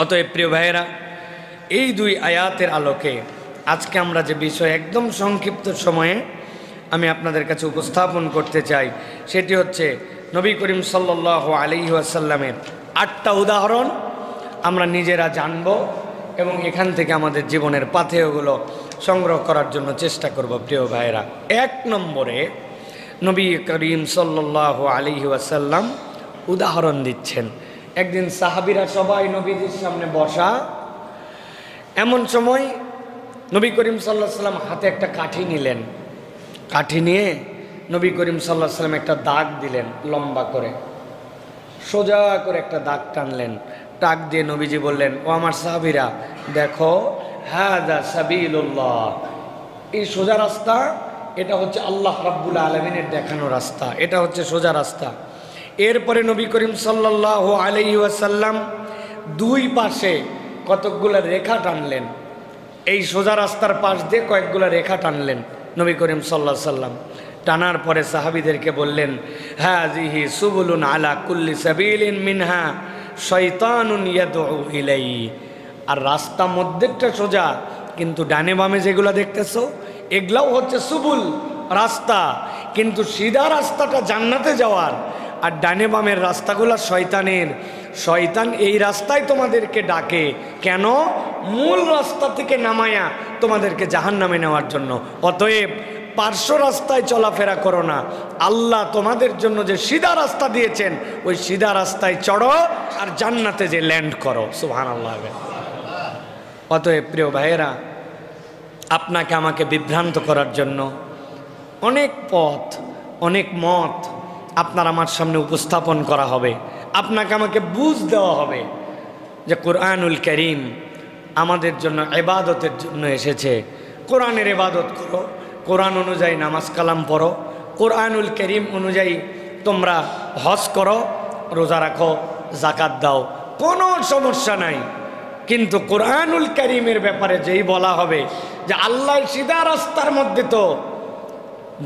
অতএব প্রিয় ভাইয়েরা, এই দুই আয়াতের আলোকে আজকে আমরা যে বিষয় একদম সংক্ষিপ্ত সময়ে আমি আপনাদের কাছে উপস্থাপন করতে চাই, সেটি হচ্ছে নবী করিম সাল্লাল্লাহু আলাইহি ওয়াসাল্লামের 8টা উদাহরণ আমরা নিজেরা জানব এবং এখান থেকে আমাদের জীবনের পাথেয়গুলো সংগ্রহ করার জন্য চেষ্টা করব। প্রিয় ভাইয়েরা, 1 নম্বরে নবী করিম সাল্লাল্লাহু আলাইহি ওয়াসাল্লাম উদাহরণ দিচ্ছেন। একদিন সাহাবীরা সবাই নবীজির সামনে বসা, এমন সময় নবী করিম সাল্লাল্লাহু আলাইহি ওয়াসাল্লাম হাতে একটা কাঠি নিলেন। কাঠি নিয়ে নবী করিম সাল্লাল্লাহু আলাইহি ওয়াসাল্লাম একটা দাগ দিলেন, লম্বা করে সোজা করে একটা দাগ টানলেন। টাক দিয়ে নবীজি বললেন, ও আমার সাহাবীরা, দেখো, হাযা সাবিলুল্লাহ, এই সোজা রাস্তা, এটা হচ্ছে আল্লাহ রাব্বুল আলামিনের দেখানো রাস্তা, এটা হচ্ছে সোজা রাস্তা। এরপরে নবী করিম সাল্লাল্লাহু আলাইহি ওয়াসাল্লাম দুই পাশে কতকগুলো রেখা টানলেন। এই সোজা রাস্তার পাশ দিয়ে কয়েকগুলো রেখা টানলেন নবী করিম সাল্লাল্লাহু আলাইহি ওয়াসাল্লাম। টানার পরে সাহাবীদেরকে বললেন, হাযিহি সুবুলুন আলা কুল্লি সাবিলিন মিনহা শয়তানুন ইয়াদউ ইলাইহি। আর রাস্তা মধ্যেটা সোজা, কিন্তু ডানে বামে যেগুলো দেখতেছো এগুলাও হচ্ছে সুবুল, রাস্তা, কিন্তু সিধা রাস্তাটা জান্নাতে যাওয়ার, আর ডানে বামের রাস্তাগুলো শয়তানের। শয়তান এই রাস্তায় তোমাদেরকে ডাকে, কেন? মূল রাস্তা থেকে নামায়া তোমাদেরকে জাহান্নামে নেওয়ার জন্য। অতএব পার্শ্ব রাস্তায় চলাফেরা করো না, আল্লাহ তোমাদের জন্য যে সিধা রাস্তা দিয়েছেন ওই সিধা রাস্তায় চড়ো আর জান্নাতে যে ল্যান্ড করো। সুবহানাল্লাহ। অতএব প্রিয় ভাইয়েরা, আপনাকে আমাকে বিভ্রান্ত করার জন্য অনেক পথ, অনেক মত আপনার আমার সামনে উপস্থাপন করা হবে। আপনাকে আমাকে বুঝ দেওয়া হবে যে কোরআনুল কারীম আমাদের জন্য ইবাদতের জন্য এসেছে। কোরআনের ইবাদত করো, কোরআন অনুযায়ী নামাজ কালাম পড়ো, কোরআনুল কারীম অনুযায়ী তোমরা হজ করো, রোজা রাখো, যাকাত দাও, কোনো সমস্যা নাই। কিন্তু কোরআনুল কারীমের ব্যাপারে যেই বলা হবে যে আল্লাহ সিধা রাস্তার মধ্যে, তো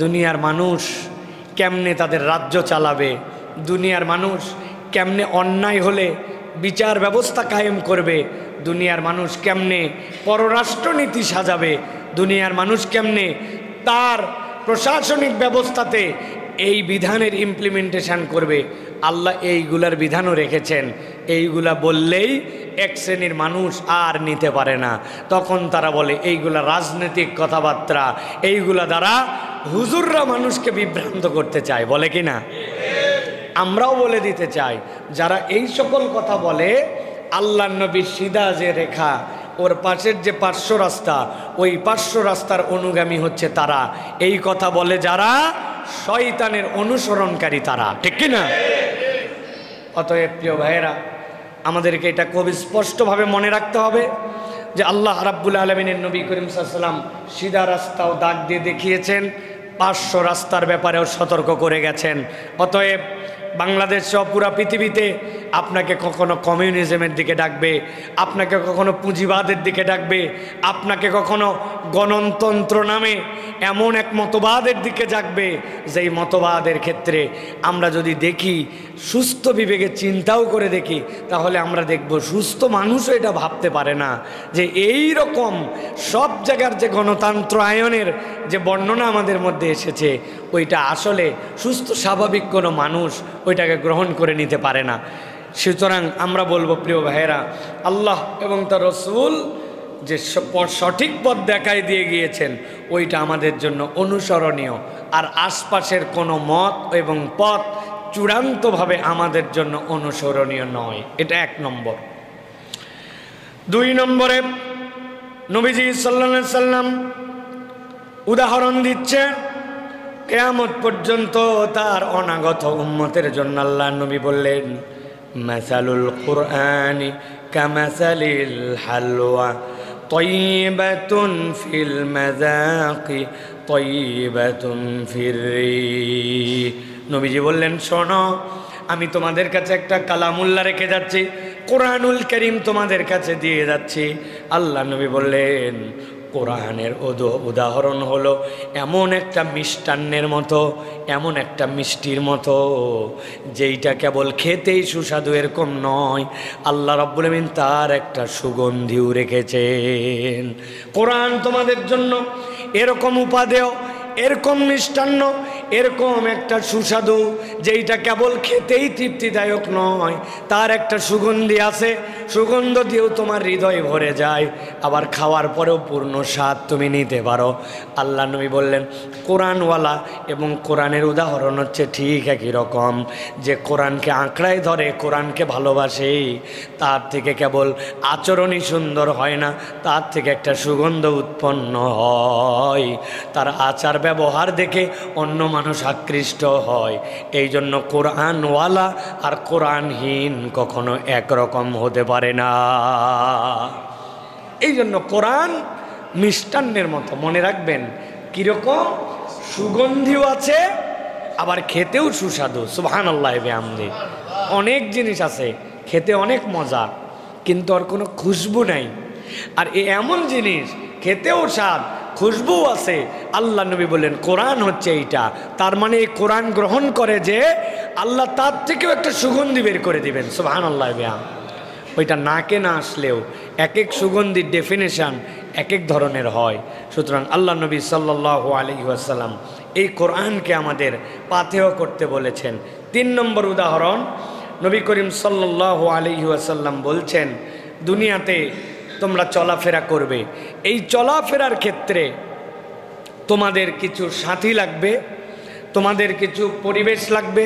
দুনিয়ার মানুষ কেমনে তাদের রাজ্য চালাবে, দুনিয়ার মানুষ কেমনে অন্যায় হলে বিচার ব্যবস্থা কায়েম করবে, দুনিয়ার মানুষ কেমনে পররাষ্ট্রনীতি সাজাবে, দুনিয়ার মানুষ কেমনে তার প্রশাসনিক ব্যবস্থাতে এই বিধানের ইমপ্লিমেন্টেশন করবে, আল্লাহ এইগুলার বিধানও রেখেছেন। এইগুলা বললেই এক শ্রেণীর মানুষ আর নিতে পারে না, তখন তারা বলে এইগুলা রাজনৈতিক কথাবার্তা, এইগুলা দ্বারা হুজুররা মানুষকে বিভ্রান্ত করতে চায়, বলে কি না? আমরাও বলে দিতে চাই, যারা এই সকল কথা বলে, আল্লাহ নবীর সিধা যে রেখা, ওর পাশের যে পার্শ্ব রাস্তা, ওই পার্শ্ব রাস্তার অনুগামী হচ্ছে তারা। এই কথা বলে যারা, শয়তানের অনুসরণকারী তারা, ঠিক কি না? অতএব প্রিয় ভাইয়েরা, আমাদেরকে এটা খুব স্পষ্টভাবে মনে রাখতে হবে যে আল্লাহ রাব্বুল আলামিনের নবী করিম সাল্লাল্লাহু আলাইহি ওয়াসাল্লাম সিধা রাস্তাও দাগ দিয়ে দেখিয়েছেন, পার্শ্ব রাস্তার ব্যাপারেও সতর্ক করে গেছেন। অতএব বাংলাদেশ সহ পুরা পৃথিবীতে আপনাকে কখনো কমিউনিজমের দিকে ডাকবে, আপনাকে কখনো পুঁজিবাদের দিকে ডাকবে, আপনাকে কখনো গণতন্ত্র নামে এমন এক মতবাদের দিকে ডাকবে, যেই মতবাদের ক্ষেত্রে আমরা যদি দেখি, সুস্থ বিবেকে চিন্তাও করে দেখি, তাহলে আমরা দেখব সুস্থ মানুষও এটা ভাবতে পারে না যে এই রকম সব জায়গার যে গণতন্ত্র আয়নের যে বর্ণনা আমাদের মধ্যে এসেছে, ওইটা আসলে সুস্থ স্বাভাবিক কোনো মানুষ ওইটাকে গ্রহণ করে নিতে পারে না। সুতরাং আমরা বলবো প্রিয় ভাইয়েরা, আল্লাহ এবং তার রাসূল যে সঠিক পথ দেখাই দিয়ে গিয়েছেন ওইটা আমাদের জন্য অনুসরণীয়, আর আশপাশের কোনো মত এবং পথ চূড়ান্তভাবে আমাদের জন্য অনুসরণীয় নয়। এটা 1 নম্বর। 2 নম্বরে নবীজি সাল্লাল্লাহু আলাইহি সাল্লাম উদাহরণ দিচ্ছে কিয়ামত পর্যন্ত তার অনাগত উম্মতের জন্য। আল্লাহ নবী বললেন, মাসালুল কুরআনি কামাসালিল হালওয়া তাইয়্যিবাতুন ফিল মাযাকি তাইয়্যিবাতুন ফির রিহ। নবীজি বললেন, শোনো, আমি তোমাদের কাছে একটা কালামুল্লাহ রেখে যাচ্ছি, কোরআনুল কারীম তোমাদের কাছে দিয়ে যাচ্ছি। আল্লাহ নবী বললেন, কোরআনের উদাহরণ হলো এমন একটা মিষ্টান্নের মতো, এমন একটা মিষ্টির মতো, যেইটা কেবল খেতেই সুস্বাদু এরকম নয়, আল্লাহ রাব্বুল আমিন তার একটা সুগন্ধিও রেখেছেন। কোরআন তোমাদের জন্য এরকম উপাদেয়, এরকম মিষ্টান্ন, এরকম একটা সুস্বাদু, যেইটা কেবল খেতেই তৃপ্তিদায়ক নয়, তার একটা সুগন্ধি আছে, সুগন্ধ দিয়েও তোমার হৃদয় ভরে যায়, আবার খাওয়ার পরেও পূর্ণ স্বাদ তুমি নিতে পারো। আল্লাহ নবী বললেন কোরআনওয়ালা এবং কোরআনের উদাহরণ হচ্ছে ঠিক একই রকম। যে কোরআনকে আঁকড়ায় ধরে, কোরআনকে ভালোবাসে, তার থেকে কেবল আচরণই সুন্দর হয় না, তার থেকে একটা সুগন্ধ উৎপন্ন হয়, তার আচার ব্যবহার দেখে অন্য মানুষ আকৃষ্ট হয়। এই জন্য কোরআনওয়ালা আর কোরআনহীন কখনো একরকম হতে পারে না। এই জন্য কোরআন মিষ্টান্নের মতো, মনে রাখবেন কীরকম, সুগন্ধিও আছে আবার খেতেও সুস্বাদু। সুবহানাল্লাহ বিহামদি। অনেক জিনিস আছে খেতে অনেক মজা, কিন্তু আর কোনো খুশবু নাই, আর এমন জিনিস খেতেও স্বাদ, খুশবু আছে। আল্লাহ নবী বললেন কোরআন হচ্ছে এইটা। তার মানে এই কোরআন গ্রহণ করে যে আল্লাহ তার থেকেও একটা সুগন্ধি বের করে দিবেন। সুবহানাল্লাহ বিহাম। ওইটা নাকে না আসলেও এক এক সুগন্ধির ডেফিনেশন এক এক ধরনের হয়। সুতরাং আল্লাহ নবী সাল্লাল্লাহু আলাইহি ওয়াসাল্লাম এই কোরআনকে আমাদের পাথেয় করতে বলেছেন। 3 নম্বর উদাহরণ, নবী করিম সাল্লাল্লাহু আলাইহি ওয়াসাল্লাম বলছেন দুনিয়াতে তোমরা চলাফেরা করবে, এই চলাফেরার ক্ষেত্রে তোমাদের কিছু সাথী লাগবে, তোমাদের কিছু পরিবেশ লাগবে,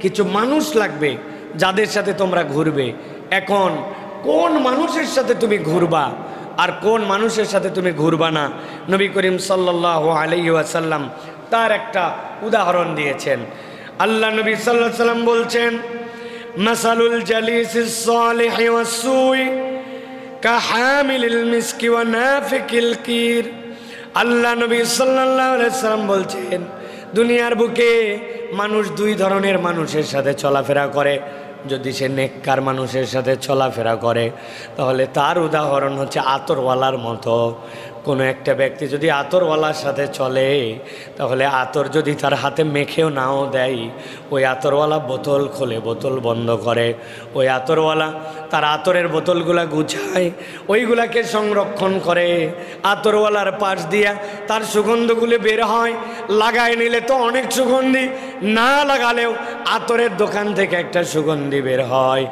কিছু মানুষ লাগবে যাদের সাথে তোমরা ঘুরবে। এখন কোন মানুষের সাথে তুমি ঘুরবা আর কোন মানুষের সাথে তুমি ঘুরবা না, নবী করিম সাল্লাল্লাহু আলাইহি ওয়াসাল্লাম তার একটা উদাহরণ দিয়েছেন। আল্লাহ নবী সাল্লাল্লাহু আলাইহি ওয়াসাল্লাম বলছেন মাসালুল জালিসিস সালিহি ওয়াস-সুই কাহামিলিল মিসকি ওয়া নাফিকিল কির। আল্লাহ নবী সাল্লাল্লাহু আলাইহি ওয়াসাল্লাম বলছেন দুনিয়ার বুকে মানুষ 2 ধরনের মানুষের সাথে চলাফেরা করে। যদি সে নেককার মানুষের সাথে চলাফেরা করে তাহলে তার উদাহরণ হচ্ছে আতরওয়ালার মতো। কোনো একটা ব্যক্তি যদি আতরওয়ালার সাথে চলে তাহলে আতর যদি তার হাতে মেখেও নাও দেয়, ওই আতরওয়ালা বোতল খোলে, বোতল বন্ধ করে, ওই আতরওয়ালা তার আতরের বোতলগুলা গুছায়, ওইগুলাকে সংরক্ষণ করে, আতরওয়ালার পাশ দিয়া তার সুগন্ধগুলি বের হয়। লাগায় নিলে তো অনেক সুগন্ধি, না লাগালেও আতরের দোকান থেকে একটা সুগন্ধি বের হয়।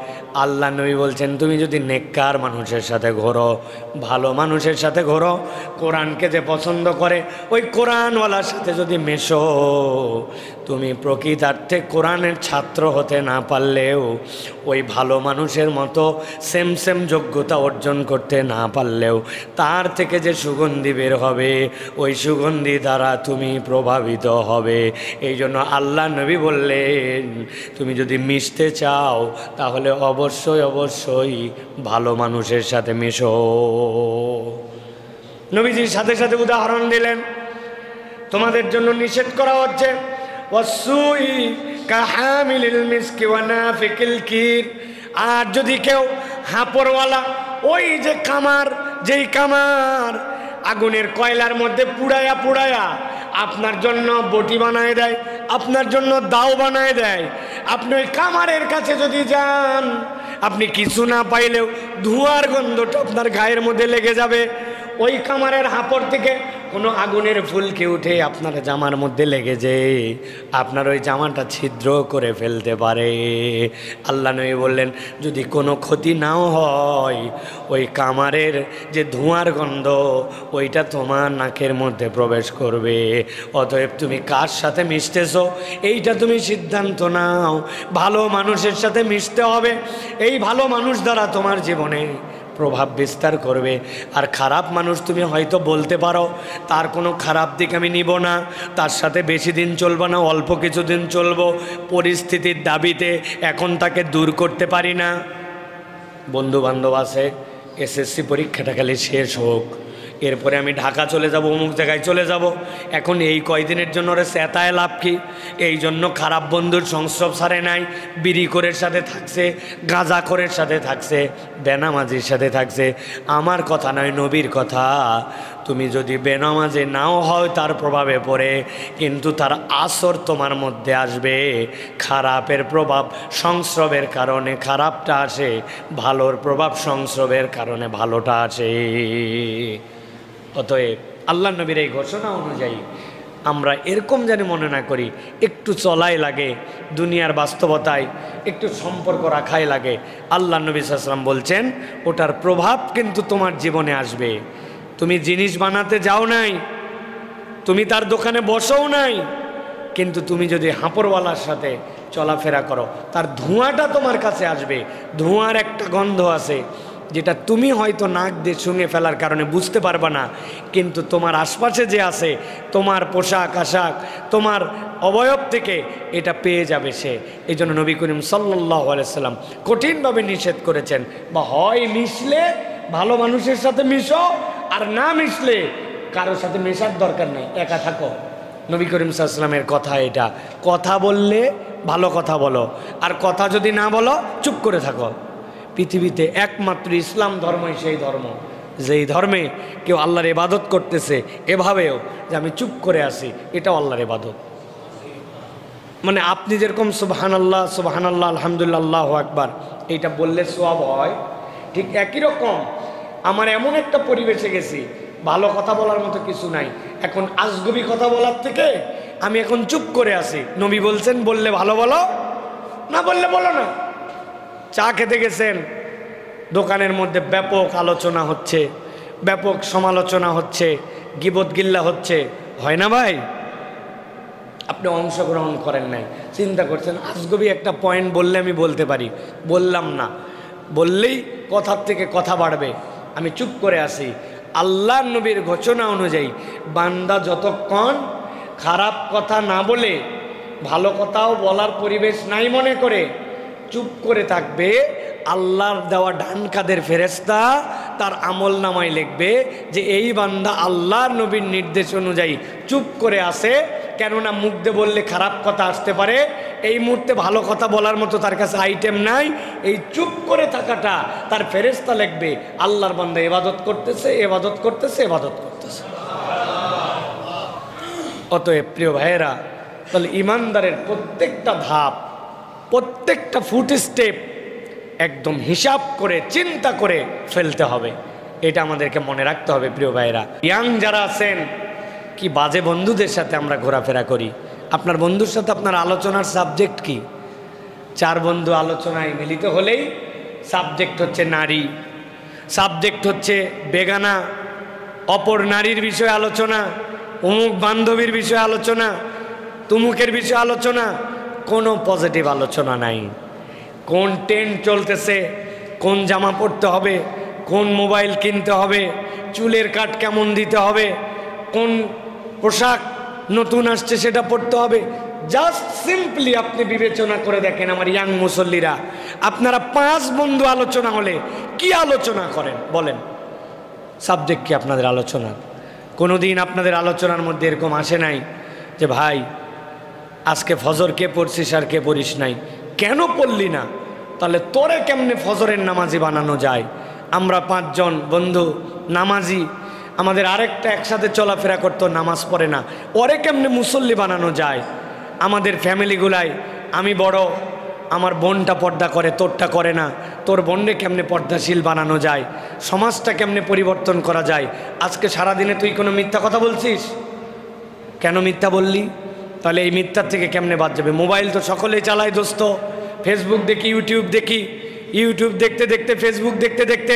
আল্লাহ নবী বলছেন তুমি যদি নেককার মানুষের সাথে ঘোরো, ভালো মানুষের সাথে ঘোরো, কোরআনকে যে পছন্দ করে ওই কোরআনওয়ালার সাথে যদি মেশো, তুমি প্রকৃতার্থে কোরআনের ছাত্র হতে না পারলেও ওই ভালো মানুষের মতো সেম যোগ্যতা অর্জন করতে না পারলেও তার থেকে যে সুগন্ধি বের হবে ওই সুগন্ধি দ্বারা তুমি প্রভাবিত হবে। এই জন্য আল্লাহ নবী বললেন তুমি যদি মিশতে চাও তাহলে অবশ্যই ভালো মানুষের সাথে মিশো। নবীজির সাথে সাথে উদাহরণ দিলেন তোমাদের জন্য নিষেধ করা হচ্ছে ওয়াসুই কাহামিলিল মিসকি ওয়া নাফিকিল কির। আর যদি কেউ হাঁপড়ওয়ালা, ওই যে কামার, যেই কামার আগুনের কয়লার মধ্যে পুড়ায়া আপনার জন্য বটি বানায় দেয়, আপনার জন্য দাও বানায় দেয়, আপনি ওই কামারের কাছে যদি যান আপনি কিছু না পাইলেও ধোঁয়ার গন্ধটা আপনার গায়ের মধ্যে লেগে যাবে। ওই কামারের হাঁপড় থেকে কোনো আগুনের ফুলকি উঠে আপনার জামার মধ্যে লেগে যেয়ে আপনার ওই জামাটা ছিদ্র করে ফেলতে পারে। আল্লাহ নবী বললেন যদি কোনো ক্ষতি নাও হয় ওই কামারের যে ধোঁয়ার গন্ধ ওইটা তোমার নাকের মধ্যে প্রবেশ করবে। অতএব তুমি কার সাথে মিশতেছো এইটা তুমি সিদ্ধান্ত নাও। ভালো মানুষের সাথে মিশতে হবে, এই ভালো মানুষ দ্বারা তোমার জীবনে প্রভাব বিস্তার করবে। আর খারাপ মানুষ তুমি হয়তো বলতে পারো তার কোনো খারাপ দিক আমি নিব না, তার সাথে বেশি দিন চলবো না, অল্প কিছুদিন চলবো, পরিস্থিতির দাবিতে এখন তাকে দূর করতে পারি না। বন্ধু বান্ধব আছে, এসএসসি পরীক্ষাটা খালি শেষ হোক, এরপরে আমি ঢাকা চলে যাব, অমুক জায়গায় চলে যাব, এখন এই কয়দিনের জন্য ওরা চেতায় লাভ কি? এই জন্য খারাপ বন্ধুর সংস্রব সারে নাই, বিড়িখোরের সাথে থাকছে, গাঁজাখোরের সাথে থাকছে, বেনামাজির সাথে থাকছে। আমার কথা নয়, নবীর কথা। তুমি যদি বেনামাজে নাও হও তার প্রভাবে পড়ে, কিন্তু তার আসর তোমার মধ্যে আসবে। খারাপের প্রভাব সংস্রবের কারণে খারাপটা আসে, ভালোর প্রভাব সংস্রবের কারণে ভালোটা আসে। অতএব আল্লাহ নবীর এই ঘোষণা অনুযায়ী আমরা এরকম যেন মনে না করি একটু চলাই লাগে, দুনিয়ার বাস্তবতায় একটু সম্পর্ক রাখাই লাগে। আল্লাহ নবী সাল্লাল্লাহু আলাইহি ওয়াসাল্লাম বলছেন ওটার প্রভাব কিন্তু তোমার জীবনে আসবে। তুমি জিনিস বানাতে যাও নাই, তুমি তার দোকানে বসও নাই, কিন্তু তুমি যদি হাঁপড়ওয়ালার সাথে চলাফেরা করো তার ধোঁয়াটা তোমার কাছে আসবে। ধোঁয়ার একটা গন্ধ আছে যেটা তুমি হয়তো নাক দিয়ে শুঙে ফেলার কারণে বুঝতে পারবা না, কিন্তু তোমার আশপাশে যে আছে, তোমার পোশাক আশাক, তোমার অবয়ব থেকে এটা পেয়ে যাবে সে। এই জন্য নবী করিম সাল্লাল্লাহু আলাইহি সাল্লাম কঠিনভাবে নিষেধ করেছেন, বা হয় মিশলে ভালো মানুষের সাথে মিশো, আর না মিশলে কারোর সাথে মেশার দরকার নেই, একা থাকো। নবী করিম সাল্লাল্লাহু আলাইহি সাল্লামের কথা এটা। কথা বললে ভালো কথা বলো, আর কথা যদি না বলো চুপ করে থাকো। পৃথিবীতে একমাত্র ইসলাম ধর্মই সেই ধর্ম যেই ধর্মে কেউ আল্লাহর ইবাদত করতেছে এভাবেও যে আমি চুপ করে আসি, এটাও আল্লাহর ইবাদত। মানে আপনি যেরকম সুবহানাল্লাহ সুবহানাল্লাহ আলহামদুলিল্লাহ আল্লাহু আকবার এইটা বললে সওয়াব হয়, ঠিক একই রকম আমার এমন একটা পরিবেশে গেছি ভালো কথা বলার মতো কিছু নাই, এখন আজগুবি কথা বলার থেকে আমি এখন চুপ করে আসি। নবী বলছেন বললে ভালো বলো, না বললে বলো না। চা খেতে গেছেন, দোকানের মধ্যে ব্যাপক আলোচনা হচ্ছে, ব্যাপক সমালোচনা হচ্ছে, গিবত গিল্লা হচ্ছে, হয় না ভাই? আপনি অংশগ্রহণ করেন নাই, চিন্তা করছেন আজগবি একটা পয়েন্ট বললে আমি বলতে পারি, বললাম না, বললেই কথার থেকে কথা বাড়বে, আমি চুপ করে আসি। আল্লাহ নবীর ঘোষণা অনুযায়ী বান্দা যতক্ষণ খারাপ কথা না বলে ভালো কথাও বলার পরিবেশ নাই মনে করে চুপ করে থাকবে, আল্লাহর দেওয়া ডান কাদের ফেরেশতা তার আমল নামায় লিখবে যে এই বান্দা আল্লাহর নবীর নির্দেশ অনুযায়ী চুপ করে আসে। কেননা মুখ দিয়ে বললে খারাপ কথা আসতে পারে, এই মুহূর্তে ভালো কথা বলার মতো তার কাছে আইটেম নাই, এই চুপ করে থাকাটা তার ফেরেশতা লিখবে আল্লাহর বান্দা ইবাদত করতেছে ইবাদত করতেছে ইবাদত করতেছে। অতএব প্রিয় ভাইয়েরা, তাহলে ইমানদারের প্রত্যেকটা ধাপ, প্রত্যেকটা ফুট স্টেপ একদম হিসাব করে চিন্তা করে ফেলতে হবে, এটা আমাদেরকে মনে রাখতে হবে। প্রিয় ভাইয়েরা, ইয়াং যারা আছেন, কি বাজে বন্ধুদের সাথে আমরা ঘোরাফেরা করি। আপনার বন্ধুর সাথে আপনার আলোচনার সাবজেক্ট কি? চার বন্ধু আলোচনায় মিলিত হলেই সাবজেক্ট হচ্ছে নারী, সাবজেক্ট হচ্ছে বেগানা, অপর নারীর বিষয়ে আলোচনা, অমুক বান্ধবীর বিষয়ে আলোচনা, তুমুকের বিষয়ে আলোচনা, কোনো পজিটিভ আলোচনা নাই। কোন ট্রেন্ড চলতেছে, কোন জামা পরতে হবে, কোন মোবাইল কিনতে হবে, চুলের কাট কেমন দিতে হবে, কোন পোশাক নতুন আসছে সেটা পড়তে হবে, জাস্ট সিম্পলি আপনি বিবেচনা করে দেখেন আমার ইয়াং মুসল্লিরা, আপনারা 5 বন্ধু আলোচনা হলে কি আলোচনা করেন বলেন? সাবজেক্ট কি আপনাদের আলোচনা? কোনো দিন আপনাদের আলোচনার মধ্যে এরকম আসে নাই যে ভাই আজকে ফজর কে পড়ছিস আর কে পড়িস নাই, কেন পড়লি না? তাহলে তোরে কেমনে ফজরের নামাজি বানানো যায়? আমরা 5 জন বন্ধু নামাজি, আমাদের আরেকটা একসাথে চলাফেরা করতো, নামাজ পড়ে না, ওরে কেমনে মুসল্লি বানানো যায়? আমাদের ফ্যামিলিগুলাই আমি বড়, আমার বোনটা পর্দা করে, তোরটা করে না, তোর বোনকে কেমনে পর্দাশীল বানানো যায়? সমাজটা কেমনে পরিবর্তন করা যায়? আজকে সারাদিনে তুই কোনো মিথ্যা কথা বলছিস, কেন মিথ্যা বললি? তাহলে এই মিথ্যার থেকে কেমনে বাদ যাবে? মোবাইল তো সকলেই চালায় দোস্ত, ফেসবুক দেখি, ইউটিউব দেখি, ইউটিউব দেখতে দেখতে, ফেসবুক দেখতে দেখতে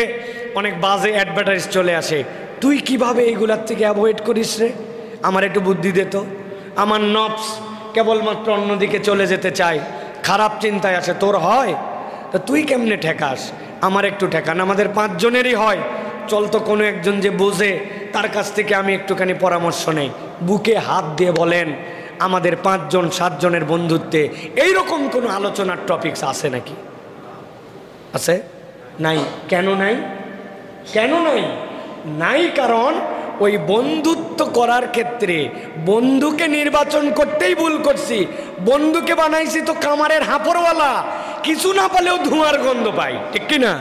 অনেক বাজে অ্যাডভার্টাইজ চলে আসে। তুই কিভাবে এইগুলার থেকে অ্যাভয়েড করিস রে? আমার একটু বুদ্ধি দে তো। আমার নফস কেবলমাত্র অন্যদিকে চলে যেতে চায়, খারাপ চিন্তায় আসে, তোর হয়? তা তুই কেমনে ঠেকাস? আমার একটু ঠেকান, আমাদের 5 জনেরই হয়। চল তো কোনো একজন যে বোঝে তার কাছ থেকে আমি একটুখানি পরামর্শ নেই। বুকে হাত দিয়ে বলেন আমাদের 5 জন 7 জনের বন্ধুত্বে এইরকম কোনো আলোচনার টপিকস আছে নাকি? আছে? নাই। কেন নাই? কেন নাই? নাই কারণ ওই বন্ধুত্ব করার ক্ষেত্রে বন্ধুকে নির্বাচন করতেই ভুল করছি। বন্ধুকে বানাইছি তো কামারের হাঁপড়ওয়ালা, কিছু না পালেও ধোঁয়ার গন্ধ পাই, ঠিক কিনা?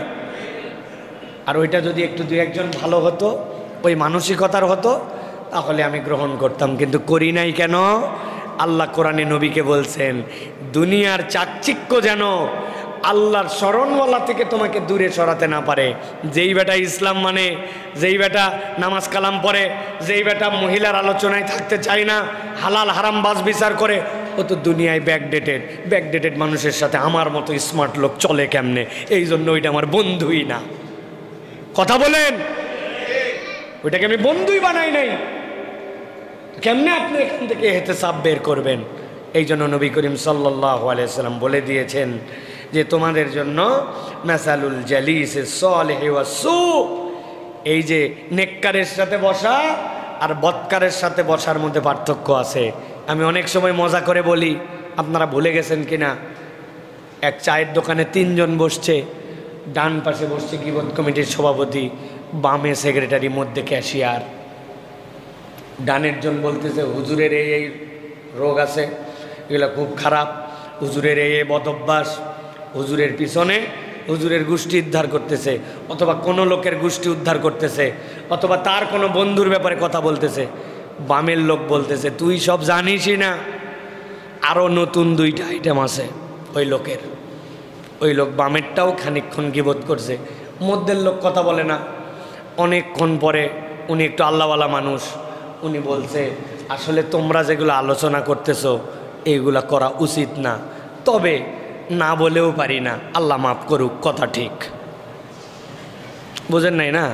আর ওইটা যদি একটু 2-1 জন ভালো হতো, ওই মানসিকতার হতো তাহলে আমি গ্রহণ করতাম, কিন্তু করি নাই কেন? আল্লাহ কোরআনে নবীকে বলছেন দুনিয়ার চাকচিক্য যেন আল্লাহর স্মরণওয়ালা থেকে তোমাকে দূরে সরাতে না পারে। যেই বেটা ইসলাম মানে, যেই বেটা নামাজ কালাম পড়ে, যেই বেটা মহিলার আলোচনায় থাকতে চায় না, হালাল হারাম বাজ বিচার করে, ও তো দুনিয়ায় ব্যাকডেটেড মানুষের সাথে আমার মতো স্মার্ট লোক চলে কেমনে? এই জন্য ওইটা আমার বন্ধুই না। কথা বলেন, ওইটাকে আমি বন্ধুই বানাই নাই। কেমনে আপনি এখান থেকে ইহতিসাব বের করবেন? এই জন্য নবী করিম সাল্লাল্লাহু আলাইহি ওয়াসাল্লাম বলে দিয়েছেন যে তোমাদের জন্য মাসালুল জালিস সালিহি ওয়াস সু, এই যে নেককারের সাথে বসা আর বদকারের সাথে বসার মধ্যে পার্থক্য আছে। আমি অনেক সময় মজা করে বলি, আপনারা ভুলে গেছেন কিনা, এক চায়ের দোকানে 3 জন বসছে, ডান পাশে বসছে গীবত কমিটির সভাপতি, বামে সেক্রেটারি, মধ্যে ক্যাশিয়ার। ডানের জন বলতেছে হুজুরের এই রোগ আছে, এগুলো খুব খারাপ, হুজুরের এই বদ অভ্যাস, হুজুরের পিছনে হুজুরের গোষ্ঠী উদ্ধার করতেছে, অথবা কোনো লোকের গোষ্ঠী উদ্ধার করতেছে, অথবা তার কোনো বন্ধুর ব্যাপারে কথা বলতেছে। বামের লোক বলতেছে তুই সব জানিসই না, আরও নতুন 2টা আইটেম আছে ওই লোকের। ওই লোক বামেরটাও খানিকক্ষণ গীবত করছে, মধ্যের লোক কথা বলে না। অনেকক্ষণ পরে উনি একটু আল্লাহওয়ালা মানুষ, উনি বলছে আসলে তোমরা যেগুলো আলোচনা করতেছো এইগুলা করা উচিত না, তবে না বলেও পারি না, আল্লাহ মাফ করুক, কথা ঠিক। বুঝেন নাই না?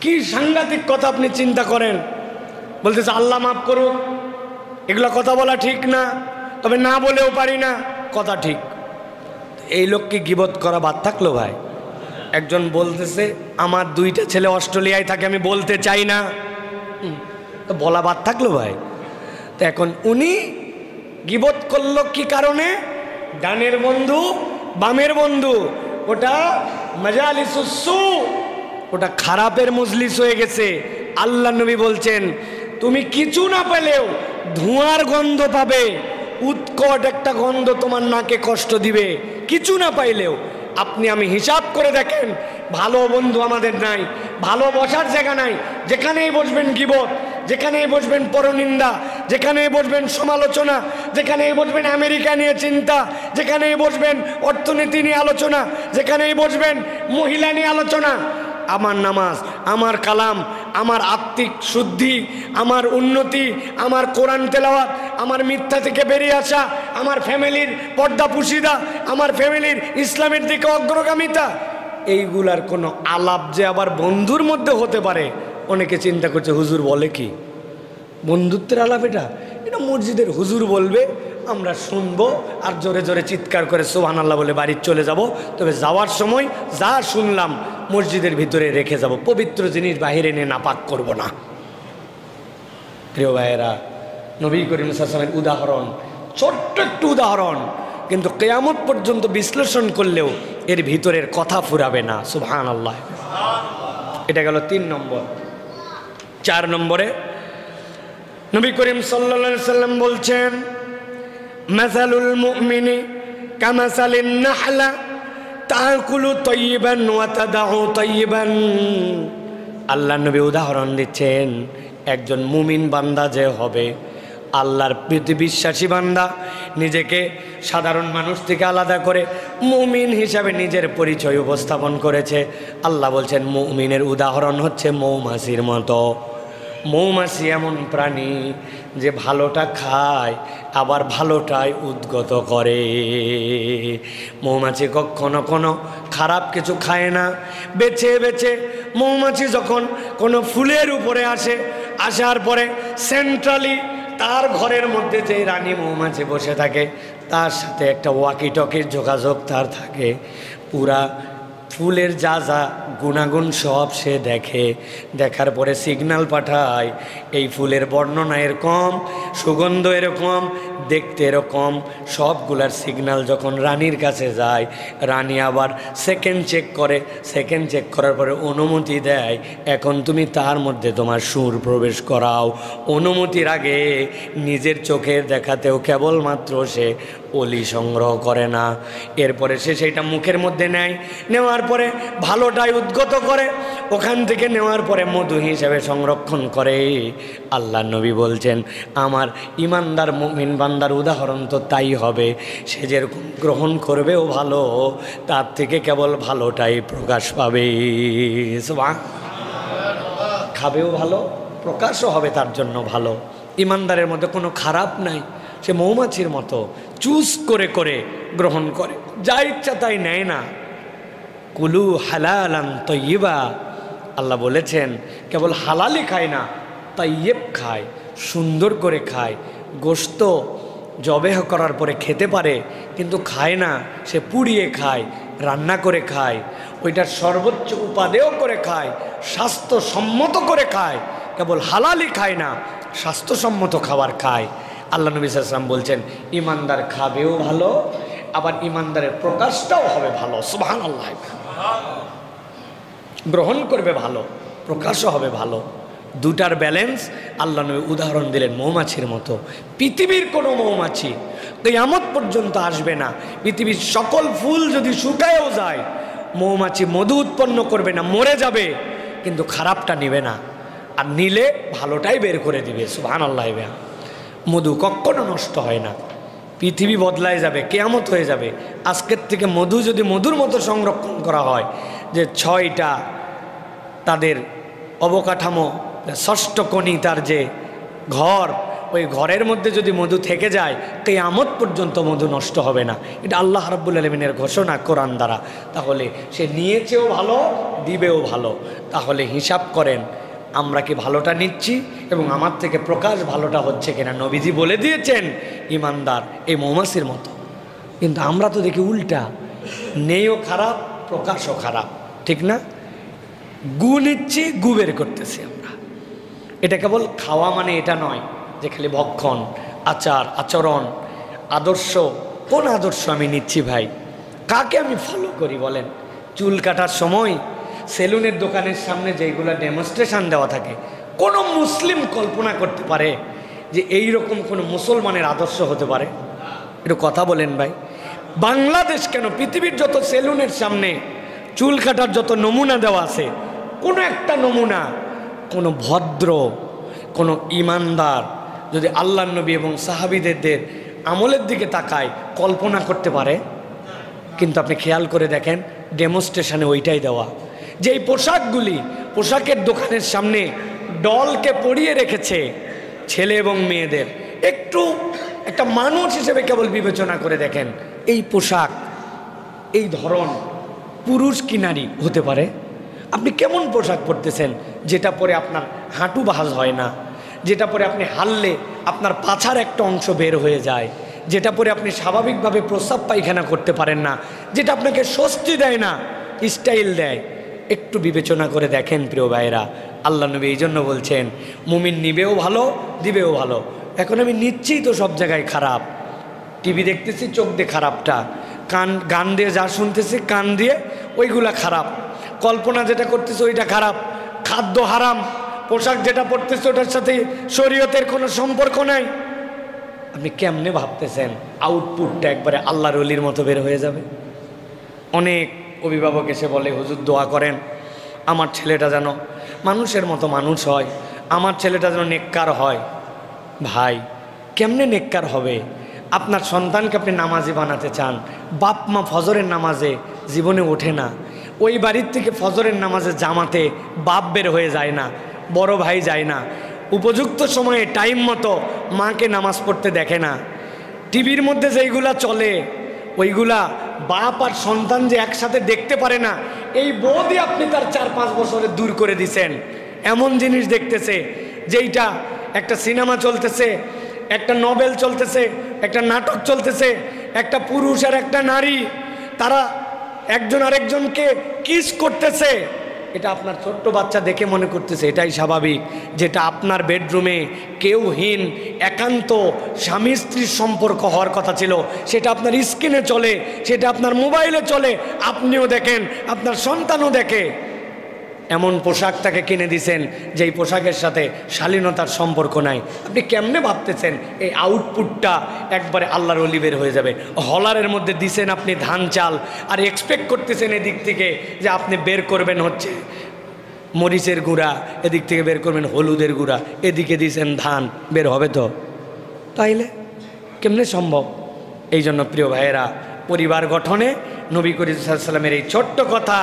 কি সাংঘাতিক কথা আপনি চিন্তা করেন। বলতেছে আল্লাহ মাফ করুক, এগুলো কথা বলা ঠিক না, তবে না বলেও পারি না, কথা ঠিক। এই লোককে গীবত করা বাদ থাকলো ভাই? একজন বলতেছে আমার 2টা ছেলে অস্ট্রেলিয়ায় থাকে, আমি বলতে চাই না, তো বলা বাদ থাকলো ভাই? তো এখন উনি গীবত করলো কি কারণে? ডানের বন্ধু বামের বন্ধু, ওটা মাজালিসুস সু, ওটা খারাপের মজলিস হয়ে গেছে। আল্লাহ নবী বলছেন তুমি কিছু না পেলেও ধোঁয়ার গন্ধ পাবে, উৎকট একটা গন্ধ তোমার নাকে কষ্ট দিবে, কিছু না পাইলেও। আপনি আমি হিসাব করে দেখেন, ভালো বন্ধু আমাদের নাই, ভালো বসার জায়গা নাই, যেখানেই বসবেন গীবত, যেখানেই বসবেন পরনিন্দা, যেখানেই বসবেন সমালোচনা, যেখানেই বসবেন আমেরিকা নিয়ে চিন্তা, যেখানেই বসবেন অর্থনীতি নিয়ে আলোচনা, যেখানেই বসবেন মহিলা নিয়ে আলোচনা। আমার নামাজ, আমার কালাম, আমার আত্মিক শুদ্ধি, আমার উন্নতি, আমার কোরআন তেলাওয়াত, আমার মিথ্যা থেকে বেরিয়ে আসা, আমার ফ্যামিলির পর্দা পুশিদা, আমার ফ্যামিলির ইসলামের দিকে অগ্রগামিতা, এইগুলার কোনো আলাপ যে আবার বন্ধুর মধ্যে হতে পারে। অনেকে চিন্তা করছে হুজুর বলে কি, বন্ধুত্বের আলাপ এটা? এটা মসজিদের হুজুর বলবে, আমরা শুনবো আর জোরে জোরে চিৎকার করে সুবহানাল্লাহ বলে বাড়ি চলে যাব। তবে যাওয়ার সময় যা শুনলাম মসজিদের ভিতরে রেখে যাব, পবিত্র জিনিস বাহিরে নিয়ে নাপাক করব না। প্রিয় ভাইয়েরা, নবী করিম সাল্লাল্লাহু আলাইহি ওয়াসাল্লামের উদাহরণ ছোট্ট একটু উদাহরণ, কিন্তু কিয়ামত পর্যন্ত বিশ্লেষণ করলেও এর ভিতরের কথা ফুরাবে না। সুবহানাল্লাহ। এটা গেল 3 নম্বর। 4 নম্বরে নবী করিম সাল্লাল্লাহু আলাইহি ওয়াসাল্লাম বলছেন মাসালুল মুমিনি কামাসালিন নাহলা তাকুলু তাইয়িবান ওয়া তাদাউ তাইয়িবান। আল্লাহর নবী উদাহরণ দিচ্ছেন, একজন মুমিন বান্দা যে হবে, আল্লাহর প্রতি বিশ্বাসী বান্দা, নিজেকে সাধারণ মানুষ থেকে আলাদা করে মুমিন হিসাবে নিজের পরিচয় উপস্থাপন করেছে। আল্লাহ বলছেন মুমিনের উদাহরণ হচ্ছে মৌমাছির মতো। মৌমাছি এমন প্রাণী যে ভালোটা খায় আবার ভালোটাই উদ্গত করে। মৌমাছি কখনো কোনো খারাপ কিছু খায় না। বেছে বেছে মৌমাছি যখন কোনো ফুলের উপরে আসে, আসার পরে সেন্ট্রালি তার ঘরের মধ্যে যে রানী মৌমাছি বসে থাকে তার সাথে একটা ওয়াকি টকির যোগাযোগ তার থাকে। পুরা ফুলের যা যা গুণাগুণ সব সে দেখে, দেখার পরে সিগন্যাল পাঠায়, এই ফুলের বর্ণনা এরকম, সুগন্ধ এরকম, দেখতে এরকম। সবগুলার সিগন্যাল যখন রানীর কাছে যায়, রানী আবার সেকেন্ড চেক করে, সেকেন্ড চেক করার পরে অনুমতি দেয়, এখন তুমি তার মধ্যে তোমার সুর প্রবেশ করাও। অনুমতির আগে নিজের চোখের দেখাতেও কেবলমাত্র সে ওলি সংগ্রহ করে না। এরপরে সে সেইটা মুখের মধ্যে নেয়, নেওয়ার পরে ভালোটাই উদ্গত করে, ওখান থেকে নেওয়ার পরে মধু হিসেবে সংরক্ষণ করে। আল্লাহ নবী বলছেন আমার ইমানদার মুমিন বান্দার উদাহরণ তো তাই হবে, সে যেরকম গ্রহণ করবেও ভালো, তার থেকে কেবল ভালোটাই প্রকাশ পাবে। খাবেও ভালো, প্রকাশও হবে তার জন্য ভালো। ইমানদারের মধ্যে কোনো খারাপ নাই, সে মৌমাছির মতো চুজ করে করে গ্রহণ করে, যা ইচ্ছা তাই নেয় না। কুলু হালালান তয়্যিবা, আল্লাহ বলেছেন কেবল হালালি খায় না, তাইয়েব খায়, সুন্দর করে খায়। গোশত জবেহ করার পরে খেতে পারে, কিন্তু খায় না, সে পুড়িয়ে খায়, রান্না করে খায়, ওইটার সর্বোচ্চ উপাদেয় করে খায়, স্বাস্থ্যসম্মত করে খায়। কেবল হালালি খায় না, স্বাস্থ্যসম্মত খাবার খায়। আল্লাহ নবী সাল্লাল্লাহু আলাইহি ওয়াসাল্লাম বলছেন ইমানদার খাবেও ভালো, আবার ইমানদারের প্রকাশটাও হবে ভালো। সুবহানাল্লাহ, গ্রহণ করবে ভালো, প্রকাশও হবে ভালো। দুটার ব্যালেন্স আল্লাহ নবী উদাহরণ দিলেন মৌমাছির মতো। পৃথিবীর কোনো মৌমাছি কিয়ামত পর্যন্ত আসবে না, পৃথিবীর সকল ফুল যদি শুকায়ও যায়, মৌমাছি মধু উৎপন্ন করবে না, মরে যাবে, কিন্তু খারাপটা নেবে না, আর নিলে ভালোটাই বের করে দিবে। সুবহানাল্লাহ, মধু কখনো নষ্ট হয় না। পৃথিবী বদলায় যাবে, কিয়ামত হয়ে যাবে। আজকের থেকে মধু যদি মধুর মতো সংরক্ষণ করা হয়, যে 6টা তাদের অবকাঠামো, ষষ্ঠ কোণী তার যে ঘর, ওই ঘরের মধ্যে যদি মধু থেকে যায়, কিয়ামত পর্যন্ত মধু নষ্ট হবে না। এটা আল্লাহ রাব্বুল আলামিনের ঘোষণা কোরআন দ্বারা। তাহলে সে নিয়েছেও ভালো, দিবেও ভালো। তাহলে হিসাব করেন আমরা কি ভালোটা নিচ্ছি এবং আমার থেকে প্রকাশ ভালোটা হচ্ছে কিনা। নবীজি বলে দিয়েছেন ইমানদার এই মৌমাছির মতো, কিন্তু আমরা তো দেখি উল্টা, নেইও খারাপ, প্রকাশও খারাপ, ঠিক না? গু নিচ্ছি, গু বের করতেছি আমরা। এটা কেবল খাওয়া মানে এটা নয় যে খালি ভক্ষণ, আচার আচরণ, আদর্শ। কোন আদর্শ আমি নিচ্ছি ভাই? কাকে আমি ফলো করি বলেন? চুল কাটার সময় সেলুনের দোকানের সামনে যেগুলো ডেমনস্ট্রেশন দেওয়া থাকে, কোনো মুসলিম কল্পনা করতে পারে যে এই রকম কোনো মুসলমানের আদর্শ হতে পারে? একটু কথা বলেন ভাই। বাংলাদেশ কেন, পৃথিবীর যত সেলুনের সামনে চুল কাটার যত নমুনা দেওয়া আছে, কোনো একটা নমুনা কোনো ভদ্র, কোনো ইমানদার যদি আল্লাহ নবী এবং সাহাবীদের আমলের দিকে তাকায় কল্পনা করতে পারে? কিন্তু আপনি খেয়াল করে দেখেন ডেমনস্ট্রেশনে ওইটাই দেওয়া। যেই পোশাকগুলি পোশাকের দোকানের সামনে ডলকে পরিয়ে রেখেছে ছেলে এবং মেয়েদের, একটু একটা মানুষ হিসেবে কেবল বিবেচনা করে দেখেন এই পোশাক, এই ধরন পুরুষ কি নারী হতে পারে? আপনি কেমন পোশাক পরতেছেন যেটা পরে আপনার হাঁটু ভাঁজ হয় না, যেটা পরে আপনি হারলে আপনার পাছার একটা অংশ বের হয়ে যায়, যেটা পরে আপনি স্বাভাবিকভাবে প্রস্রাব পায়খানা করতে পারেন না, যেটা আপনাকে স্বস্তি দেয় না, স্টাইল দেয়। একটু বিবেচনা করে দেখেন প্রিয় ভাইরা। আল্লাহ নবী এই জন্য বলছেন মুমিন নিবেও ভালো, দিবেও ভালো। এখন আমি নিচ্ছি তো সব জায়গায় খারাপ, টিভি দেখতেছি চোখ দিয়ে খারাপটা, গান দিয়ে যা শুনতেছি কান দিয়ে ওইগুলা খারাপ, কল্পনা যেটা করতেছে ওইটা খারাপ, খাদ্য হারাম, পোশাক যেটা পরতেছে ওটার সাথে শরীয়তের কোনো সম্পর্ক নাই। আপনি কেমনে ভাবতেছেন আউটপুটটা একবারে আল্লাহর ওলির মতো বের হয়ে যাবে? অনেক অভিভাবক এসে বলে হুজুর দোয়া করেন আমার ছেলেটা যেন মানুষের মতো মানুষ হয়, আমার ছেলেটা যেন নেককার হয়। ভাই কেমনে নেককার হবে? আপনার সন্তানকে আপনি নামাজি বানাতে চান, বাপ মা ফজরের নামাজে জীবনে ওঠে না, ওই বাড়ির থেকে ফজরের নামাজে জামাতে বাপ বের হয়ে যায় না, বড় ভাই যায় না, উপযুক্ত সময়ে টাইম মতো মাকে নামাজ পড়তে দেখে না, টিভির মধ্যে যেইগুলা চলে ওইগুলা বাপ আর সন্তান যে একসাথে দেখতে পারে না, এই বোধই আপনি তার 4-5 বছরে দূর করে দিছেন। এমন জিনিস দেখতেছে যেইটা একটা সিনেমা চলতেছে, একটা নভেল চলতেছে, একটা নাটক চলতেছে, একটা পুরুষ আর একটা নারী তারা একজন আরেকজনকে কিস করতেছে, এটা আপনার ছোট্ট বাচ্চা দেখে মনে করতেছে এটাই স্বাভাবিক। যেটা আপনার বেডরুমে কেউহীন একান্ত স্বামী স্ত্রীর সম্পর্ক হওয়ার কথা ছিল, সেটা আপনার স্ক্রিনে চলে, সেটা আপনার মোবাইলে চলে, আপনিও দেখেন, আপনার সন্তানও দেখে। এমন পোশাক তাকে কিনে দিছেন যেই পোশাকের সাথে শালীনতার সম্পর্ক নাই। আপনি কেমনে ভাবতেছেন এই আউটপুটটা একবারে আল্লাহর ওলি বের হয়ে যাবে? হলারের মধ্যে দিছেন আপনি ধান চাল, আর এক্সপেক্ট করতেছেন এদিক থেকে যে আপনি বের করবেন হচ্ছে মরিচের গুঁড়া, এদিক থেকে বের করবেন হলুদের গুঁড়া, এদিকে দিছেন ধান, বের হবে তো? তাইলে কেমনে সম্ভব? এই জন্য প্রিয় ভাইয়েরা, পরিবার গঠনে নবী করিম সাল্লাল্লাহু আলাইহি ওয়াসাল্লামের এই ছোট্ট কথা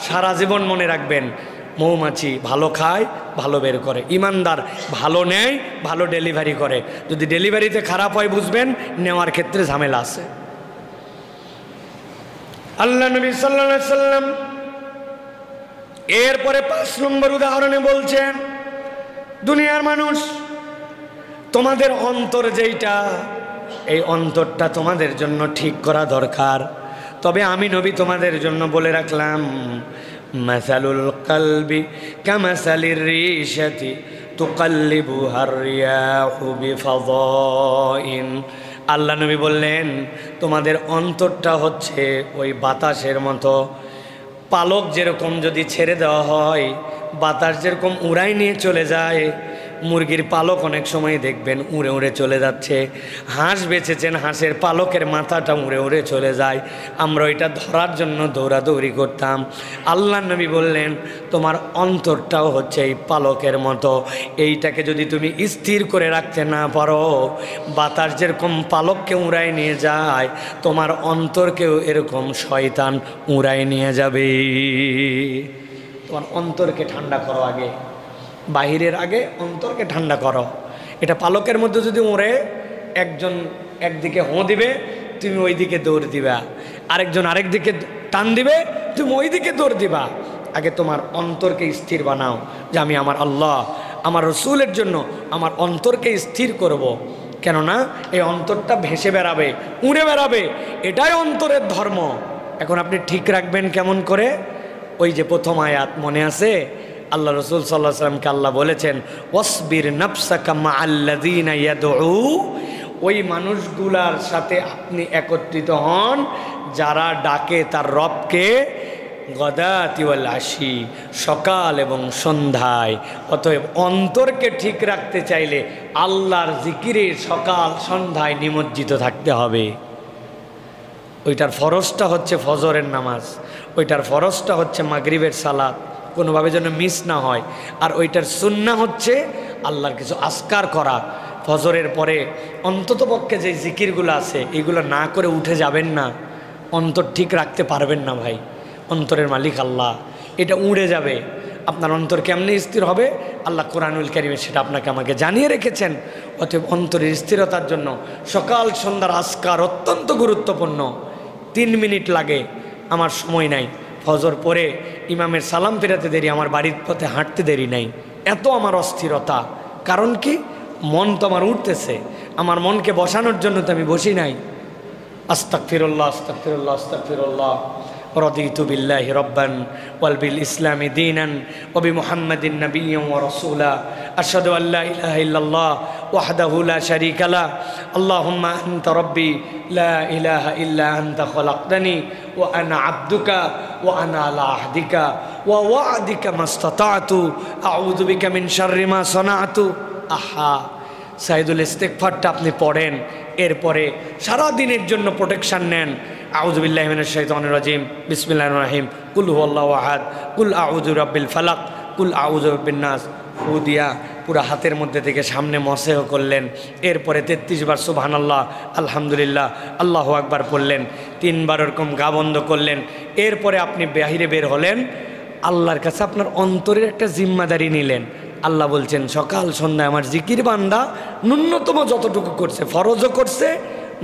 সারা জীবন মনে রাখবেন। মৌমাছি ভালো খায়, ভালো বের করে, ইমানদার ভালো নেয়, ভালো ডেলিভারি করে। যদি ডেলিভারিতে খারাপ হয় বুঝবেন নেওয়ার ক্ষেত্রে ঝামেলা আছে। আল্লাহ নবী সাল্লাল্লাহু আলাইহি ওয়াসাল্লাম এরপরে 5 নম্বর উদাহরণে বলছেন, দুনিয়ার মানুষ, তোমাদের অন্তর যেইটা, এই অন্তরটা তোমাদের জন্য ঠিক করা দরকার। তবে আমি নবী তোমাদের জন্য বলে রাখলাম, মাসালুল কলবি কামাসালির রিশাতি তুকাল্লিবুহার রিয়াহু বিফাদাইন। আল্লাহ নবী বললেন, তোমাদের অন্তরটা হচ্ছে ওই বাতাসের মতো। পালক যেরকম যদি ছেড়ে দেওয়া হয়, বাতাস যেরকম উড়াই নিয়ে চলে যায়, মুরগির পালক অনেক সময় দেখবেন উড়ে উড়ে চলে যাচ্ছে। হাঁস বেচেছেন, হাঁসের পালকের মাথাটা উড়ে উড়ে চলে যায়, আমরা ওইটা ধরার জন্য দৌড়াদৌড়ি করতাম। আল্লাহ নবী বললেন, তোমার অন্তরটাও হচ্ছে এই পালকের মতো। এইটাকে যদি তুমি স্থির করে রাখতে না পারো, বাতাস যেরকম পালককে উড়াই নিয়ে যায়, তোমার অন্তরকেও এরকম শয়তান উড়াই নিয়ে যাবে। তোমার অন্তরকে ঠান্ডা করো আগে, বাহিরের আগে অন্তরকে ঠান্ডা করো। এটা পালকের মধ্যে যদি ওড়ে, একজন একদিকে হোঁ দিবে, তুমি ওই দিকে দৌড় দিবা, আরেকজন আরেক দিকে টান দিবে, তুমি ওই দিকে দৌড় দিবা। আগে তোমার অন্তরকে স্থির বানাও যে আমি আমার আল্লাহ, আমার রসুলের জন্য আমার অন্তরকে স্থির করব। কেননা এই অন্তরটা ভেসে বেড়াবে, উড়ে বেড়াবে, এটাই অন্তরের ধর্ম। এখন আপনি ঠিক রাখবেন কেমন করে? ওই যে প্রথম আয়াত মনে আছে, আল্লাহ রসুল সাল্লাল্লাহু আলাইহি ওয়াসাল্লামকে আল্লাহ বলেছেন, ওয়াসবির নাফসাকা মাআল্লাযীনা ইয়াদউ, ওই মানুষগুলার সাথে আপনি একত্রিত হন যারা ডাকে তার রবকে গদাতি ওয়াল আশি, সকাল এবং সন্ধ্যায়। অতএব অন্তরকে ঠিক রাখতে চাইলে আল্লাহর জিকিরে সকাল সন্ধ্যায় নিমজ্জিত থাকতে হবে। ওইটার ফরজটা হচ্ছে ফজরের নামাজ, ওইটার ফরজটা হচ্ছে মাগরিবের সালাত, কোনোভাবে যেন মিস না হয়। আর ওইটার সুন্নাহ হচ্ছে আল্লাহর কিছু আজকার করা। ফজরের পরে অন্ততপক্ষে যে জিকিরগুলো আছে এগুলো না করে উঠে যাবেন না, অন্তর ঠিক রাখতে পারবেন না ভাই। অন্তরের মালিক আল্লাহ, এটা উড়ে যাবে। আপনার অন্তর কেমনে স্থির হবে? আল্লাহ কোরআনুল কারীমে সেটা আপনাকে আমাকে জানিয়ে রেখেছেন। অতএব অন্তরের স্থিরতার জন্য সকাল সন্ধ্যার আজকার অত্যন্ত গুরুত্বপূর্ণ। 3 মিনিট লাগে, আমার সময় নাই। ফজর পরে ইমামের সালাম ফেরাতে দেরি, আমার বাড়ির পথে হাঁটতে দেরি নাই, এত আমার অস্থিরতা। কারণ কি? মন তো আমার উঠতেছে, আমার মনকে বসানোর জন্য তো আমি বসি নাই। আস্তাগফিরুল্লাহ আস্তাগফিরুল্লাহ আস্তাগফিরুল্লাহ। রদিতু বিল্লাহি রব্বান ওয়াল বিল ইসলামি দীনান ওয়া বিমুহাম্মাদিন নাবিয়্যান ওয়া রাসূলা আশহাদু আল্লা ইলাহা ইল্লাল্লাহ ওয়াহদাহু লা শারীকা লাহ আল্লাহুম্মা আনতা রাব্বি লা ইলাহা ইল্লা আনতা খালাকতানি ওয়া আনা আবদুকা ওয়া আনা আলা আহদিকা ওয়া ওয়া'দিকা মাসতাতা'তু আউযু বিকা মিন শাররি মা সানা'তু। আহা, সাইদুল ইস্তিগফারটা আপনি পড়েন, এরপরে সারা দিনের জন্য প্রোটেকশন নেন। আউযু বিল্লাহি মিনাশ শাইতানির রাজিম, বিসমিল্লাহির রহমানির রহিম, কুল হুয়াল্লাহু আহাদ, কুল আউযু বিরাব্বিল ফালাক, কুল আউযু বিরাব্বিন নাস। ফু দিয়া পুরা হাতের মধ্যে থেকে সামনে মসেহ করলেন। এরপরে 33 বার সুবহানাল্লাহ, আলহামদুলিল্লাহ, আল্লাহু আকবার পড়লেন। 3 বার এরকম গা বন্ধ করলেন। এরপরে আপনি বাহিরে বের হলেন, আল্লাহর কাছে আপনার অন্তরের একটা জিম্মাদারি নিলেন। আল্লাহ বলছেন, সকাল সন্ধ্যায় আমার জিকির বান্দা ন্যূনতম যতটুকু করছে, ফরজও করছে,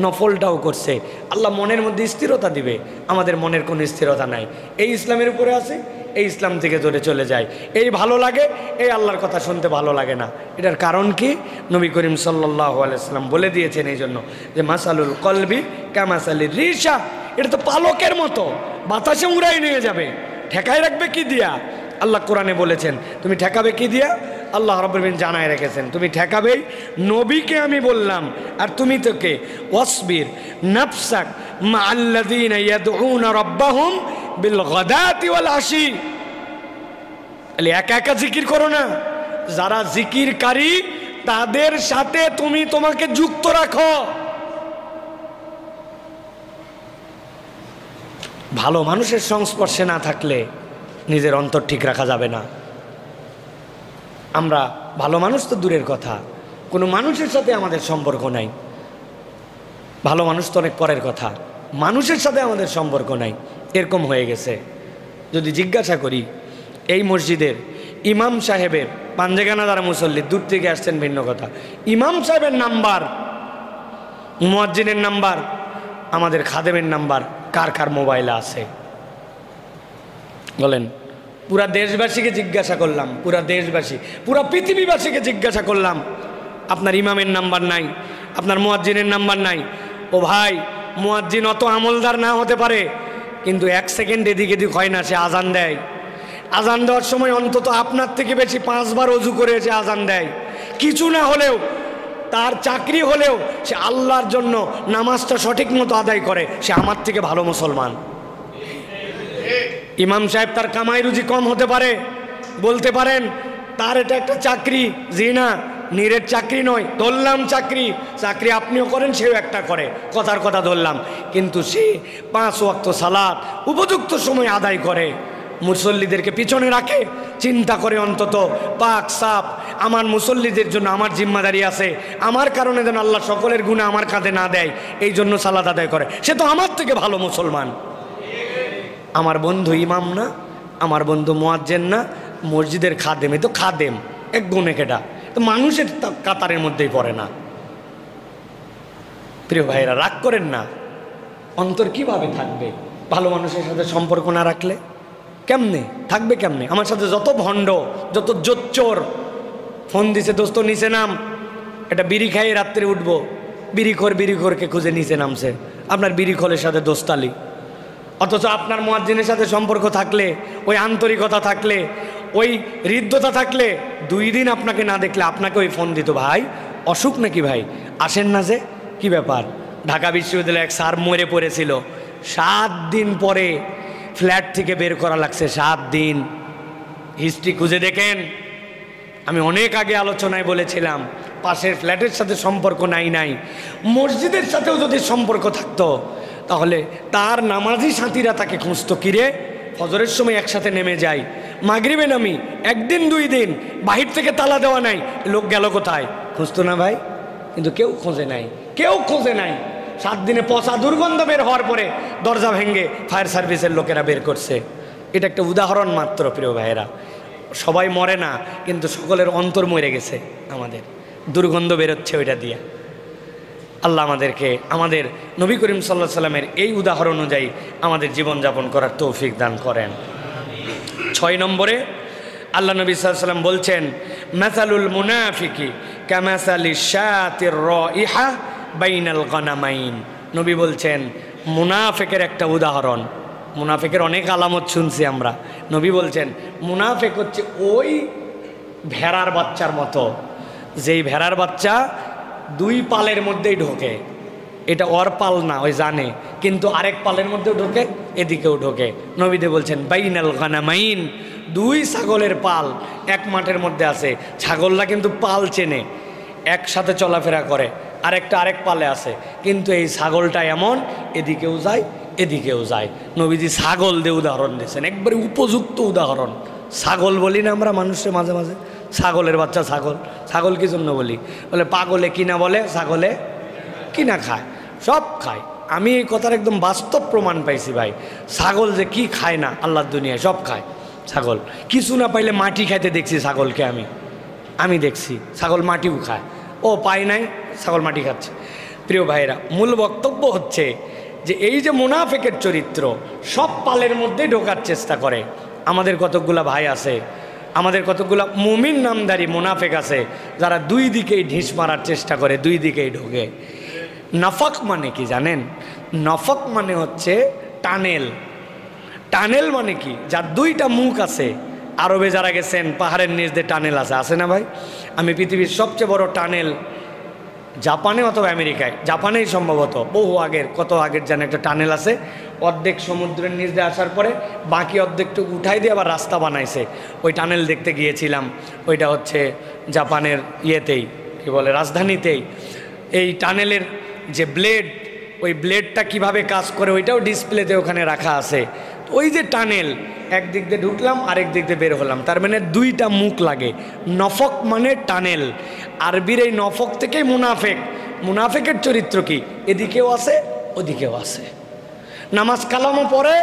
নফলটাও করছে। আল্লাহ মনের মধ্যে স্থিরতা দিবে। আমাদের মনের কোনো স্থিরতা নাই, এই ইসলামের উপরে আছে, এই ইসলাম থেকে দূরে চলে যায়। এই ভালো লাগে, এই আল্লাহর কথা শুনতে ভালো লাগে না। এটার কারণ কি? নবী করিম সাল্লাল্লাহু আলাইহি ওয়াসাল্লাম বলে দিয়েছেন এই জন্য যে মাসালুল কলবি কামাসালির রিশা, এটা তো পালকের মতো, বাতাসে উড়াই নিয়ে যাবে। ঠেকায় রাখবে কি দিয়া? আল্লাহ কোরআনে বলেছেন, তুমি ঠেকাবে কি দিয়া? আল্লাহ রাব্বুল আলামিন জানায় রেখেছেন, তুমি ঠেকাবেই। নবীকে আমি বললাম, আর তুমি তোকে ওয়াসবির নাফসাক মাআল্লাযীনা ইয়াদউনা রাব্বাহুম বিল গাদাতি ওয়াল আশি। তাহলে একা একা জিকির করো না, যারা জিকিরকারী তাদের সাথে তুমি তোমাকে যুক্ত রাখো। ভালো মানুষের সংস্পর্শে না থাকলে নিজের অন্তর ঠিক রাখা যাবে না। আমরা ভালো মানুষ তো দূরের কথা, কোনো মানুষের সাথে আমাদের সম্পর্ক নাই। ভালো মানুষ তো অনেক পরের কথা, মানুষের সাথে আমাদের সম্পর্ক নাই, এরকম হয়ে গেছে। যদি জিজ্ঞাসা করি এই মসজিদের ইমাম সাহেবের, পাঞ্জেগানা যারা মুসল্লি দূর থেকে আসছেন ভিন্ন কথা, ইমাম সাহেবের নাম্বার, মুয়াজ্জিনের নাম্বার, আমাদের খাদেমের নাম্বার কার কার মোবাইলে আছে বলেন? পুরা দেশবাসীকে জিজ্ঞাসা করলাম, পুরা দেশবাসী, পুরা পৃথিবীবাসীকে জিজ্ঞাসা করলাম, আপনার ইমামের নাম্বার নাই, আপনার মুয়াজ্জিনের নাম্বার নাই। ও ভাই, মুয়াজ্জিন অত আমলদার না হতে পারে, কিন্তু 1 সেকেন্ড এদিক এদিক হয় না, সে আজান দেয়। আজান দেওয়ার সময় অন্তত আপনার থেকে বেশি 5 বার অজু করে সে আজান দেয়। কিছু না হলেও, তার চাকরি হলেও সে আল্লাহর জন্য নামাজটা সঠিক মতো আদায় করে, সে আমার থেকে ভালো মুসলমান। ইমাম সাহেব তার কামাই রুজি কম হতে পারে, বলতে পারেন তার এটা একটা চাকরি, জি না, নিরের চাকরি নয়, ধরলাম চাকরি, চাকরি আপনিও করেন, সেও একটা করে, কথার কথা ধরলাম, কিন্তু সে 5 ওয়াক্ত সালাত উপযুক্ত সময় আদায় করে, মুসল্লিদেরকে পিছনে রাখে, চিন্তা করে অন্তত পাক সাপ আমার মুসল্লিদের জন্য আমার জিম্মাদারি আছে, আমার কারণে যেন আল্লাহ সকলের গুনাহ আমার কাঁধে না দেয়, এই জন্য সালাত আদায় করে, সে তো আমার থেকে ভালো মুসলমান। আমার বন্ধু ইমাম না, আমার বন্ধু মুয়াজ্জিন না, মসজিদের খাদেম, এ তো খাদেম, এক গুণে কেটা, তো মানুষের কাতারের মধ্যেই পড়ে না। প্রিয় ভাইরা, রাগ করেন না, অন্তর কিভাবে থাকবে ভালো মানুষের সাথে সম্পর্ক না রাখলে? কেমনে থাকবে, কেমনে? আমার সাথে যত ভণ্ড, যত জোচ্চোর ফোন দিছে, দোস্ত নিচে নাম, এটা বিড়ি খাইয়ে রাত্রে উঠবো, বিড়িখোরকে খুঁজে নিচে নামছে, আপনার বিড়িখোরের সাথে দোস্তালি। অথচ আপনার মুয়াজ্জিনের সাথে সম্পর্ক থাকলে, ওই আন্তরিকতা থাকলে, ওই হৃদ্যতা থাকলে 2 দিন আপনাকে না দেখলে আপনাকে ওই ফোন দিত, ভাই অসুখ নাকি ভাই, আসেন না যে, কি ব্যাপার? ঢাকা বিশ্ববিদ্যালয়ে এক স্যার মরে পড়েছিল, 7 দিন পরে ফ্ল্যাট থেকে বের করা লাগছে, 7 দিন। হিস্ট্রি খুঁজে দেখেন, আমি অনেক আগে আলোচনায় বলেছিলাম, পাশের ফ্ল্যাটের সাথে সম্পর্ক নাই, মসজিদের সাথেও যদি সম্পর্ক থাকতো তাহলে তার নামাজি সাথীরা তাকে খুঁজতো, কিরে ফজরের সময় একসাথে নেমে যাই, মাগরিবে নামি, 1 দিন 2 দিন বাহির থেকে তালা দেওয়া নাই, লোক গেল কোথায়, খুঁজতো না ভাই? কিন্তু কেউ খোঁজে নাই, কেউ খোঁজে নাই। 7 দিনে পচা দুর্গন্ধ বের হওয়ার পরে দরজা ভেঙে ফায়ার সার্ভিসের লোকেরা বের করছে। এটা একটা উদাহরণ মাত্র প্রিয় ভাইয়েরা, সবাই মরে না, কিন্তু সকলের অন্তর মরে গেছে, আমাদের দুর্গন্ধ বেরোচ্ছে ওইটা দিয়ে। আল্লাহ আমাদেরকে আমাদের নবী করিম সাল্লাল্লাহু আলাইহি সাল্লামের এই উদাহরণ অনুযায়ী আমাদের জীবনযাপন করার তৌফিক দান করেন। 6 নম্বরে আল্লাহ নবী সাল্লাল্লাহু আলাইহি সাল্লাম বলছেন, মাসালুল মুনাফিকি কামাসালিশ শাতির রাইহা বাইনাল গানামাইন। নবী বলছেন মুনাফিকের একটা উদাহরণ, মুনাফিকের অনেক আলামত শুনছি আমরা, নবী বলছেন মুনাফিক হচ্ছে ওই ভেড়ার বাচ্চার মতো, যেই ভেড়ার বাচ্চা 2 পালের মধ্যেই ঢোকে, এটা ওর পাল না, ওই জানে, কিন্তু আরেক পালের মধ্যেও ঢোকে, এদিকেও ঢোকে। নবীদে বলছেন বাইনাল গানামাইন, 2 ছাগলের পাল এক মাঠের মধ্যে আছে, ছাগলরা কিন্তু পাল চেনে, একসাথে চলাফেরা করে, আরেকটা আরেক পালে আছে, কিন্তু এই ছাগলটা এমন এদিকেও যায় এদিকেও যায়। নবীজি ছাগল দিয়ে উদাহরণ দিয়েছেন, একবারে উপযুক্ত উদাহরণ। ছাগল বলি না আমরা মানুষের মাঝে মাঝে, ছাগলের বাচ্চা ছাগল, ছাগল কি জন্য বলি? বলে পাগলে কিনা বলে, ছাগলে কিনা খায়, সব খায়। আমি এই কথার একদম বাস্তব প্রমাণ পাইছি ভাই, ছাগল যে কি খায় না আল্লাহর দুনিয়ায়, সব খায় ছাগল। কিছু না পাইলে মাটি খাইতে দেখছি ছাগলকে, আমি দেখছি ছাগল মাটিও খায়, ও পায় নাই ছাগল মাটি খাচ্ছে। প্রিয় ভাইরা, মূল বক্তব্য হচ্ছে যে এই যে মুনাফিকের চরিত্র, সব পালের মধ্যে ঢোকার চেষ্টা করে। আমাদের কতকগুলা ভাই আছে, আমাদের কতকগুলা মুমিন নামধারী মুনাফিক আছে, যারা 2 দিকেই ঢিস মারার চেষ্টা করে, 2 দিকেই ঢোকে। নফক মানে কি জানেন? নফক মানে হচ্ছে টানেল। টানেল মানে কি? যার 2টা মুখ আছে। আরবে যারা গেছেন পাহাড়ের নিচ দিয়ে টানেল আছে না ভাই? আমি পৃথিবীর সবচেয়ে বড় টানেল জাপানে অথবা আমেরিকায়, জাপানেই সম্ভবত বহু আগের, কত আগের যেন একটা টানেল আছে, অর্ধেক সমুদ্রের নিচ দিয়ে আসার পরে বাকি অর্ধেকটুকু উঠাই দিয়ে আবার রাস্তা বানাইছে। ওই টানেল দেখতে গিয়েছিলাম, ওইটা হচ্ছে জাপানের ইয়েতেই, কি বলে, রাজধানীতেই। এই টানেলের যে ব্লেড, ওই ব্লেডটা কিভাবে কাজ করে ওইটাও ডিসপ্লেতে ওখানে রাখা আছে। ওই যে টানেল, একদিক দিয়ে ঢুকলাম আরেক দিক দিয়ে বের হলাম, তার মানে দুইটা মুখ লাগে। নফক মানে টানেল, আরবির এই নফক থেকেই মুনাফেক। মুনাফেকের চরিত্র কি, এদিকেও আছে ওদিকেও আছে। নামাজ কালামও পড়ে,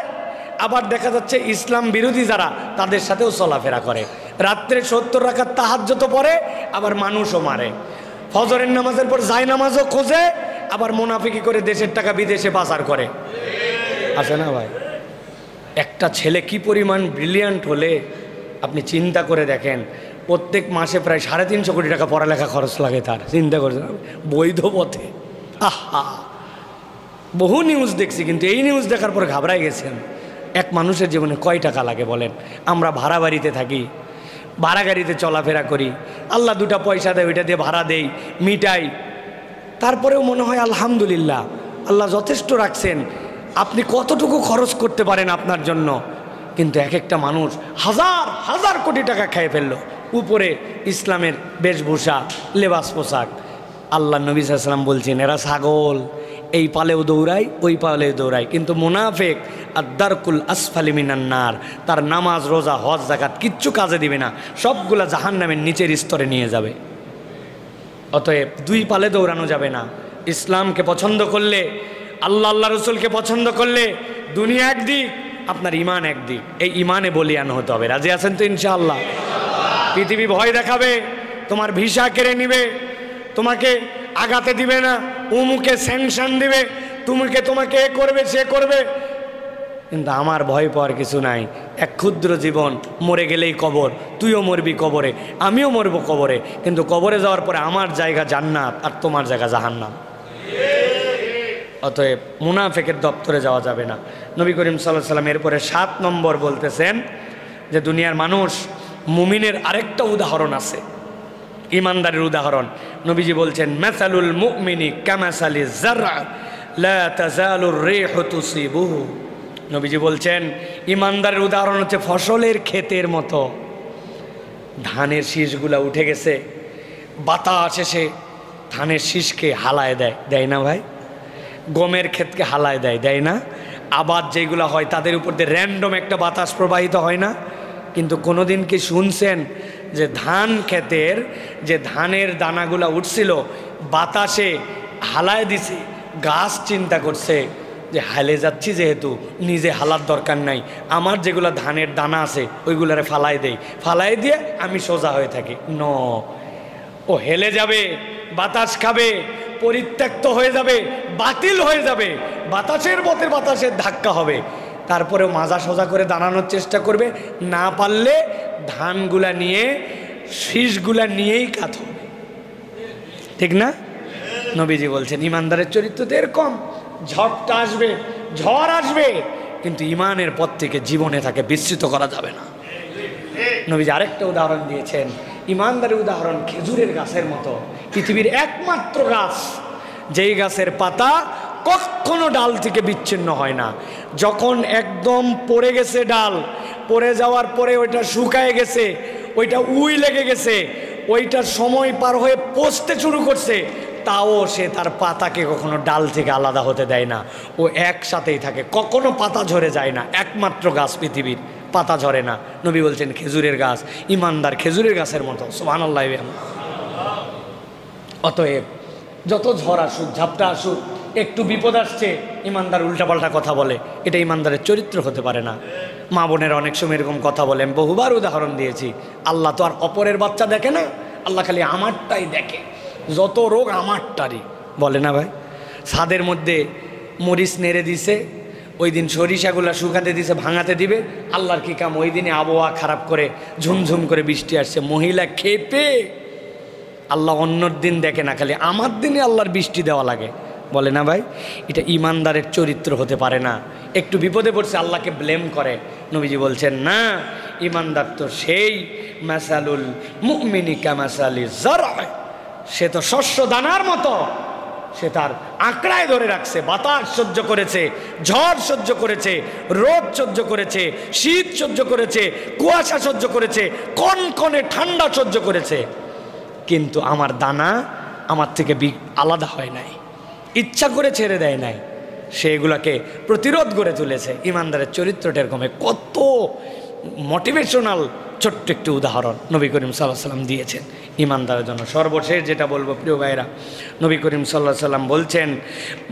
আবার দেখা যাচ্ছে ইসলাম বিরোধী যারা তাদের সাথেও চলাফেরা করে। রাত্রে 70 রাকাত তাহাজ্জুদ পড়ে, আবার মানুষও মারে। ফজরের নামাজের পর যায় নামাজও খোঁজে, আবার মুনাফিকি করে দেশের টাকা বিদেশে পাচার করে। আছে না ভাই? একটা ছেলে কি পরিমাণ ব্রিলিয়ান্ট হলে আপনি চিন্তা করে দেখেন, প্রত্যেক মাসে প্রায় 350 কোটি টাকা পড়ালেখা খরচ লাগে তার। চিন্তা করছেন, বৈধ পথে। আহা, বহু নিউজ দেখছি, কিন্তু এই নিউজ দেখার পর ঘাবড়াই গেছেন। এক মানুষের জীবনে কয় টাকা লাগে বলেন? আমরা ভাড়া বাড়িতে থাকি, ভাড়া গাড়িতে চলাফেরা করি, আল্লাহ 2টা পয়সা দেয়, ওইটা দিয়ে ভাড়া দেই, মিটাই, তারপরেও মনে হয় আলহামদুলিল্লাহ আল্লাহ যথেষ্ট রাখছেন। আপনি কতটুকু খরচ করতে পারেন আপনার জন্য? কিন্তু এক একটা মানুষ হাজার হাজার কোটি টাকা খেয়ে ফেললো, উপরে ইসলামের বেশভূষা, লেবাস, পোশাক। আল্লাহ নবী সাল্লাল্লাহু আলাইহি ওয়াসাল্লাম বলছেন, এরা ছাগল, এই পালেও দৌড়ায় ওই পালেও দৌড়ায়, কিন্তু মুনাফিক আদ-দারকুল আসফালি মিনান নার, তার নামাজ, রোজা, হজ, যাকাত কিচ্ছু কাজে দিবে না, সবগুলা জাহান্নামের নিচের স্তরে নিয়ে যাবে। অতএব 2 পালে দৌড়ানো যাবে না। ইসলামকে পছন্দ করলে, আল্লাহ রসুলকে পছন্দ করলে দুনিয়া একদিক, আপনার ইমান একদিক। এই ইমানে বলিয়ান হতে হবে। রাজি আছেন তো ইনশাআল্লাহ? পৃথিবী ভয় দেখাবে, তোমার ভিসা কেড়ে নিবে, তোমাকে আগাতে দিবে না, উমুকে স্যাংশন দিবে, তোমাকে এ করবে সে করবে, কিন্তু আমার ভয় পাওয়ার কিছু নাই। এক ক্ষুদ্র জীবন, মরে গেলেই কবর, তুইও মরবি কবরে, আমিও মরবো কবরে, কিন্তু কবরে যাওয়ার পরে আমার জায়গা জান্নাত আর তোমার জায়গা জাহান্নাম। অতএব মুনাফিকের দপ্তরে যাওয়া যাবে না। নবী করিম সাল্লাল্লাহু আলাইহি ওয়াসাল্লাম এরপরে 7 নম্বর বলতেছেন যে দুনিয়ার মানুষ, মুমিনের আরেকটা উদাহরণ আছে, ইমানদারের উদাহরণ। নবীজি বলছেন, মাসালুল মুমিনি কামাসালি যারআ লা তাজালুর রিহু তুসিবুহু। নবীজি বলছেন, ইমানদারের উদাহরণ হচ্ছে ফসলের ক্ষেতের মতো। ধানের শীষগুলা উঠে গেছে, বাতাস এসে ধানের শীষকে হালায় দেয়, দেয় না ভাই? গমের ক্ষেতকে হালায় দেয়, দেয় না? আবার যেগুলো হয় তাদের উপর দিয়ে র্যান্ডম একটা বাতাস প্রবাহিত হয় না? কিন্তু কোনোদিন কি শুনছেন যে ধান ক্ষেতের যে ধানের দানাগুলা উঠছিল, বাতাসে হালায় দিছে, গাছ চিন্তা করছে যে হালে যাচ্ছি যেহেতু নিজে হালার দরকার নাই, আমার যেগুলো ধানের দানা আছে ওইগুলারে ফালাই দেই, ফালাই দিয়ে আমি সোজা হয়ে থাকি। ন, ও হেলে যাবে, বাতাস খাবে, পরিত্যক্ত হয়ে যাবে, বাতিল হয়ে যাবে, বাতাসের পথে বাতাসের ধাক্কা হবে, তারপরেও মাজা সোজা করে দাঁড়ানোর চেষ্টা করবে, না পারলে ধানগুলা নিয়ে, শীষগুলা নিয়েই কাত হবে। ঠিক না? নবীজি বলছেন ইমানদারের চরিত্র তো এরকম। ঝড়টা আসবে, ঝড় আসবে, কিন্তু ইমানের পথ থেকে জীবনে তাকে বিস্মৃত করা যাবে না। নবীজি আরেকটা উদাহরণ দিয়েছেন, ইমানদারের উদাহরণ খেজুরের গাছের মতো। পৃথিবীর একমাত্র গাছ যেই গাছের পাতা কখনো ডাল থেকে বিচ্ছিন্ন হয় না। যখন একদম পড়ে গেছে ডাল, পড়ে যাওয়ার পরে ওইটা শুকায় গেছে, ওইটা উই লেগে গেছে, ওইটার সময় পার হয়ে পচতে শুরু করছে, তাও সে তার পাতাকে কখনো ডাল থেকে আলাদা হতে দেয় না, ও একসাথেই থাকে, কখনো পাতা ঝরে যায় না। একমাত্র গাছ পৃথিবীর, পাতা ঝরে না। নবী বলছেন খেজুরের গাছ, ইমানদার খেজুরের গাছের মতো। সুবহানাল্লাহ। অতএব যত ঝড় আসুক, ঝাপটা আসুক, একটু বিপদ আসছে, ইমানদার উল্টাপাল্টা কথা বলে, এটা ইমানদারের চরিত্র হতে পারে না। মা বোনের অনেক সময় এরকম কথা বলেন, বহুবার উদাহরণ দিয়েছি। আল্লাহ তো আর অপরের বাচ্চা দেখে না, আল্লাহ খালি আমারটাই দেখে, যত রোগ আমারটারই, বলে না ভাই? ছাদের মধ্যে মরিচ নেড়ে দিছে, ওই দিন সরিষাগুলা শুকাতে দিছে, ভাঙাতে দিবে, আল্লাহর কি কাম, ওই দিনে আবহাওয়া খারাপ করে ঝুমঝুম করে বৃষ্টি আসছে, মহিলা খেপে, আল্লাহ অন্যর দিন দেখে না, খালি আমার দিনে আল্লাহর বৃষ্টি দেওয়া লাগে, বলে না ভাই? এটা ইমানদারের চরিত্র হতে পারে না। একটু বিপদে পড়ছে আল্লাহকে ব্লেম করে। নবীজি বলছেন না, ইমানদার তো সেই মাসালুল মুমিনি কামাসালি যারআ, সে তো শস্য দানার মতো। সে তার আঁকড়ায় ধরে রাখছে, বাতাস সহ্য করেছে, ঝড় সহ্য করেছে, রোদ সহ্য করেছে, শীত সহ্য করেছে, কুয়াশা সহ্য করেছে, কনকনে ঠান্ডা সহ্য করেছে, কিন্তু আমার দানা আমার থেকে আলাদা হয় নাই, ইচ্ছা করে ছেড়ে দেয় নাই, সে এগুলাকে প্রতিরোধ করে তুলেছে। ইমানদারের চরিত্রটা এরকম। কত মোটিভেশনাল ছোট্ট একটি উদাহরণ নবী করিম সাল্লাল্লাহু আলাইহি ওয়াসাল্লাম দিয়েছেন ইমানদারের জন্য। সর্বশেষ যেটা বলবো প্রিয় ভাইরা, নবী করিম সাল্লাল্লাহু আলাইহি ওয়াসাল্লাম বলছেন,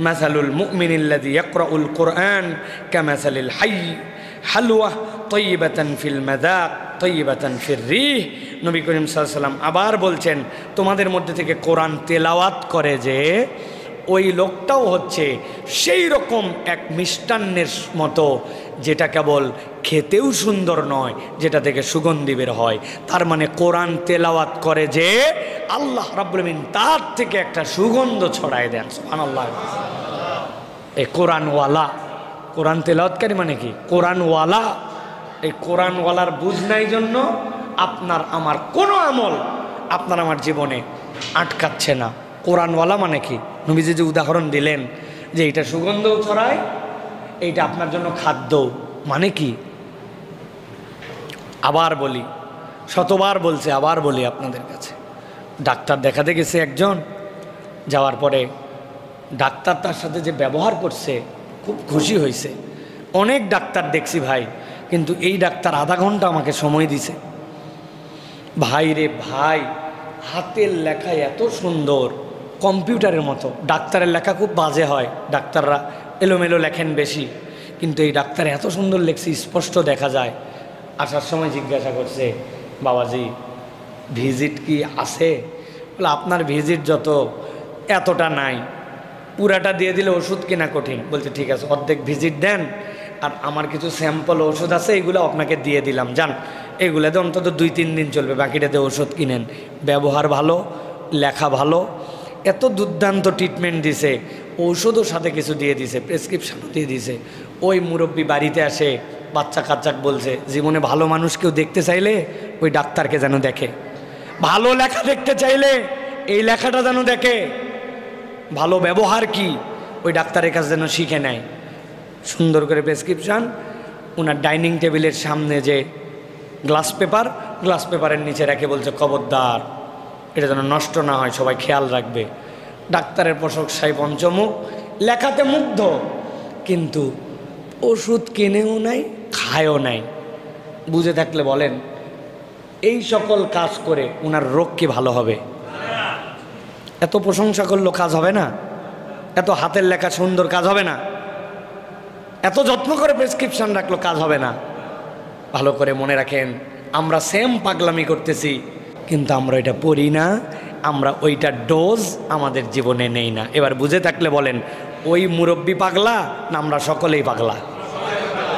মাসালুল মুমিনিল্লাযী ইয়াকরাউল কুরআন কামাসালিল হায়্য হালওয়া তাইয়্যিবাতান ফিল মাযাক তাইয়্যিবাতান ফির রিহ। নবী করিম সাল্লাল্লাহু আলাইহি ওয়াসাল্লাম আবার বলছেন, তোমাদের মধ্যে থেকে কোরআন তেলাওয়াত করে যে ওই লোকটাও হচ্ছে সেই রকম এক মিষ্টান্নের মতো, যেটা কেবল খেতেও সুন্দর নয়, যেটা থেকে সুগন্ধি বের হয়। তার মানে কোরআন তেলাওয়াত করে যে আল্লাহ রাব্বুল আলামিন তার থেকে একটা সুগন্ধ ছড়ায় দেন। সুবহানাল্লাহ। এই কোরআনওয়ালা, কোরআন তেলাওয়াতকারী মানে কি? কোরআনওয়ালা। এই কোরআনওয়ালার বুঝ নাই জন্য আপনার আমার কোনো আমল আপনার আমার জীবনে আটকাচ্ছে না। কোরআনওয়ালা মানে কি? নবীজি যে উদাহরণ দিলেন যে এইটা সুগন্ধও ছড়ায়, এইটা আপনার জন্য খাদ্য, মানে কি? আবার বলি, শতবার বলছে, আবার বলি আপনাদের কাছে, ডাক্তার দেখাতে গেছে একজন, যাওয়ার পরে ডাক্তার তার সাথে যে ব্যবহার করছে খুব খুশি হয়েছে। অনেক ডাক্তার দেখছি ভাই, কিন্তু এই ডাক্তার আধা ঘন্টা আমাকে সময় দিছে। ভাই রে ভাই, হাতের লেখা এত সুন্দর, কম্পিউটারের মতো। ডাক্তারের লেখা খুব বাজে হয়, ডাক্তাররা এলোমেলো লেখেন বেশি, কিন্তু এই ডাক্তার এত সুন্দর লেখছে, স্পষ্ট দেখা যায়। আসার সময় জিজ্ঞাসা করছে, বাবাজি ভিজিট কি আছে? বলে আপনার ভিজিট যত এতটা নাই, পুরাটা দিয়ে দিলে ওষুধ কেনা কঠিন। বলছে ঠিক আছে, অর্ধেক ভিজিট দেন, আর আমার কিছু স্যাম্পল ওষুধ আছে, এগুলো আপনাকে দিয়ে দিলাম, যান, এগুলোতে অন্তত 2-3 দিন চলবে, বাকিটাতে ওষুধ কিনেন। ব্যবহার ভালো, লেখা ভালো, এত দুর্দান্ত ট্রিটমেন্ট দিছে, ঔষধও সাথে কিছু দিয়ে দিছে, প্রেসক্রিপশনও দিয়ে দিছে। ওই মুরব্বী বাড়িতে আসে বাচ্চা কাচ্চাক বলছে, জীবনে ভালো মানুষ কেউ দেখতে চাইলে ওই ডাক্তারকে যেন দেখে, ভালো লেখা দেখতে চাইলে এই লেখাটা যেন দেখে, ভালো ব্যবহার কি ওই ডাক্তারের কাছে যেন শিখে নেয়। সুন্দর করে প্রেসক্রিপশান, ওনার ডাইনিং টেবিলের সামনে যে গ্লাস পেপারের নিচে রেখে বলছে, খবরদার এটা যেন নষ্ট না হয়, সবাই খেয়াল রাখবে। ডাক্তারের প্রশংসায় পঞ্চমুখ, লেখাতে মুগ্ধ, কিন্তু ওষুধ কিনেও নাই, খায়ও নাই। বুঝে থাকলে বলেন, এই সকল কাজ করে ওনার রোগ কি ভালো হবে? এত প্রশংসা করলো কাজ হবে না? এত হাতের লেখা সুন্দর কাজ হবে না? এত যত্ন করে প্রেসক্রিপশন রাখলো কাজ হবে না? ভালো করে মনে রাখেন, আমরা সেম পাগলামি করতেছি, কিন্তু আমরা এটা পড়ি না, আমরা ওইটা ডোজ আমাদের জীবনে নেই না। এবার বুঝে থাকলে বলেন, ওই মুরব্বি পাগলা না আমরা সকলেই পাগলা?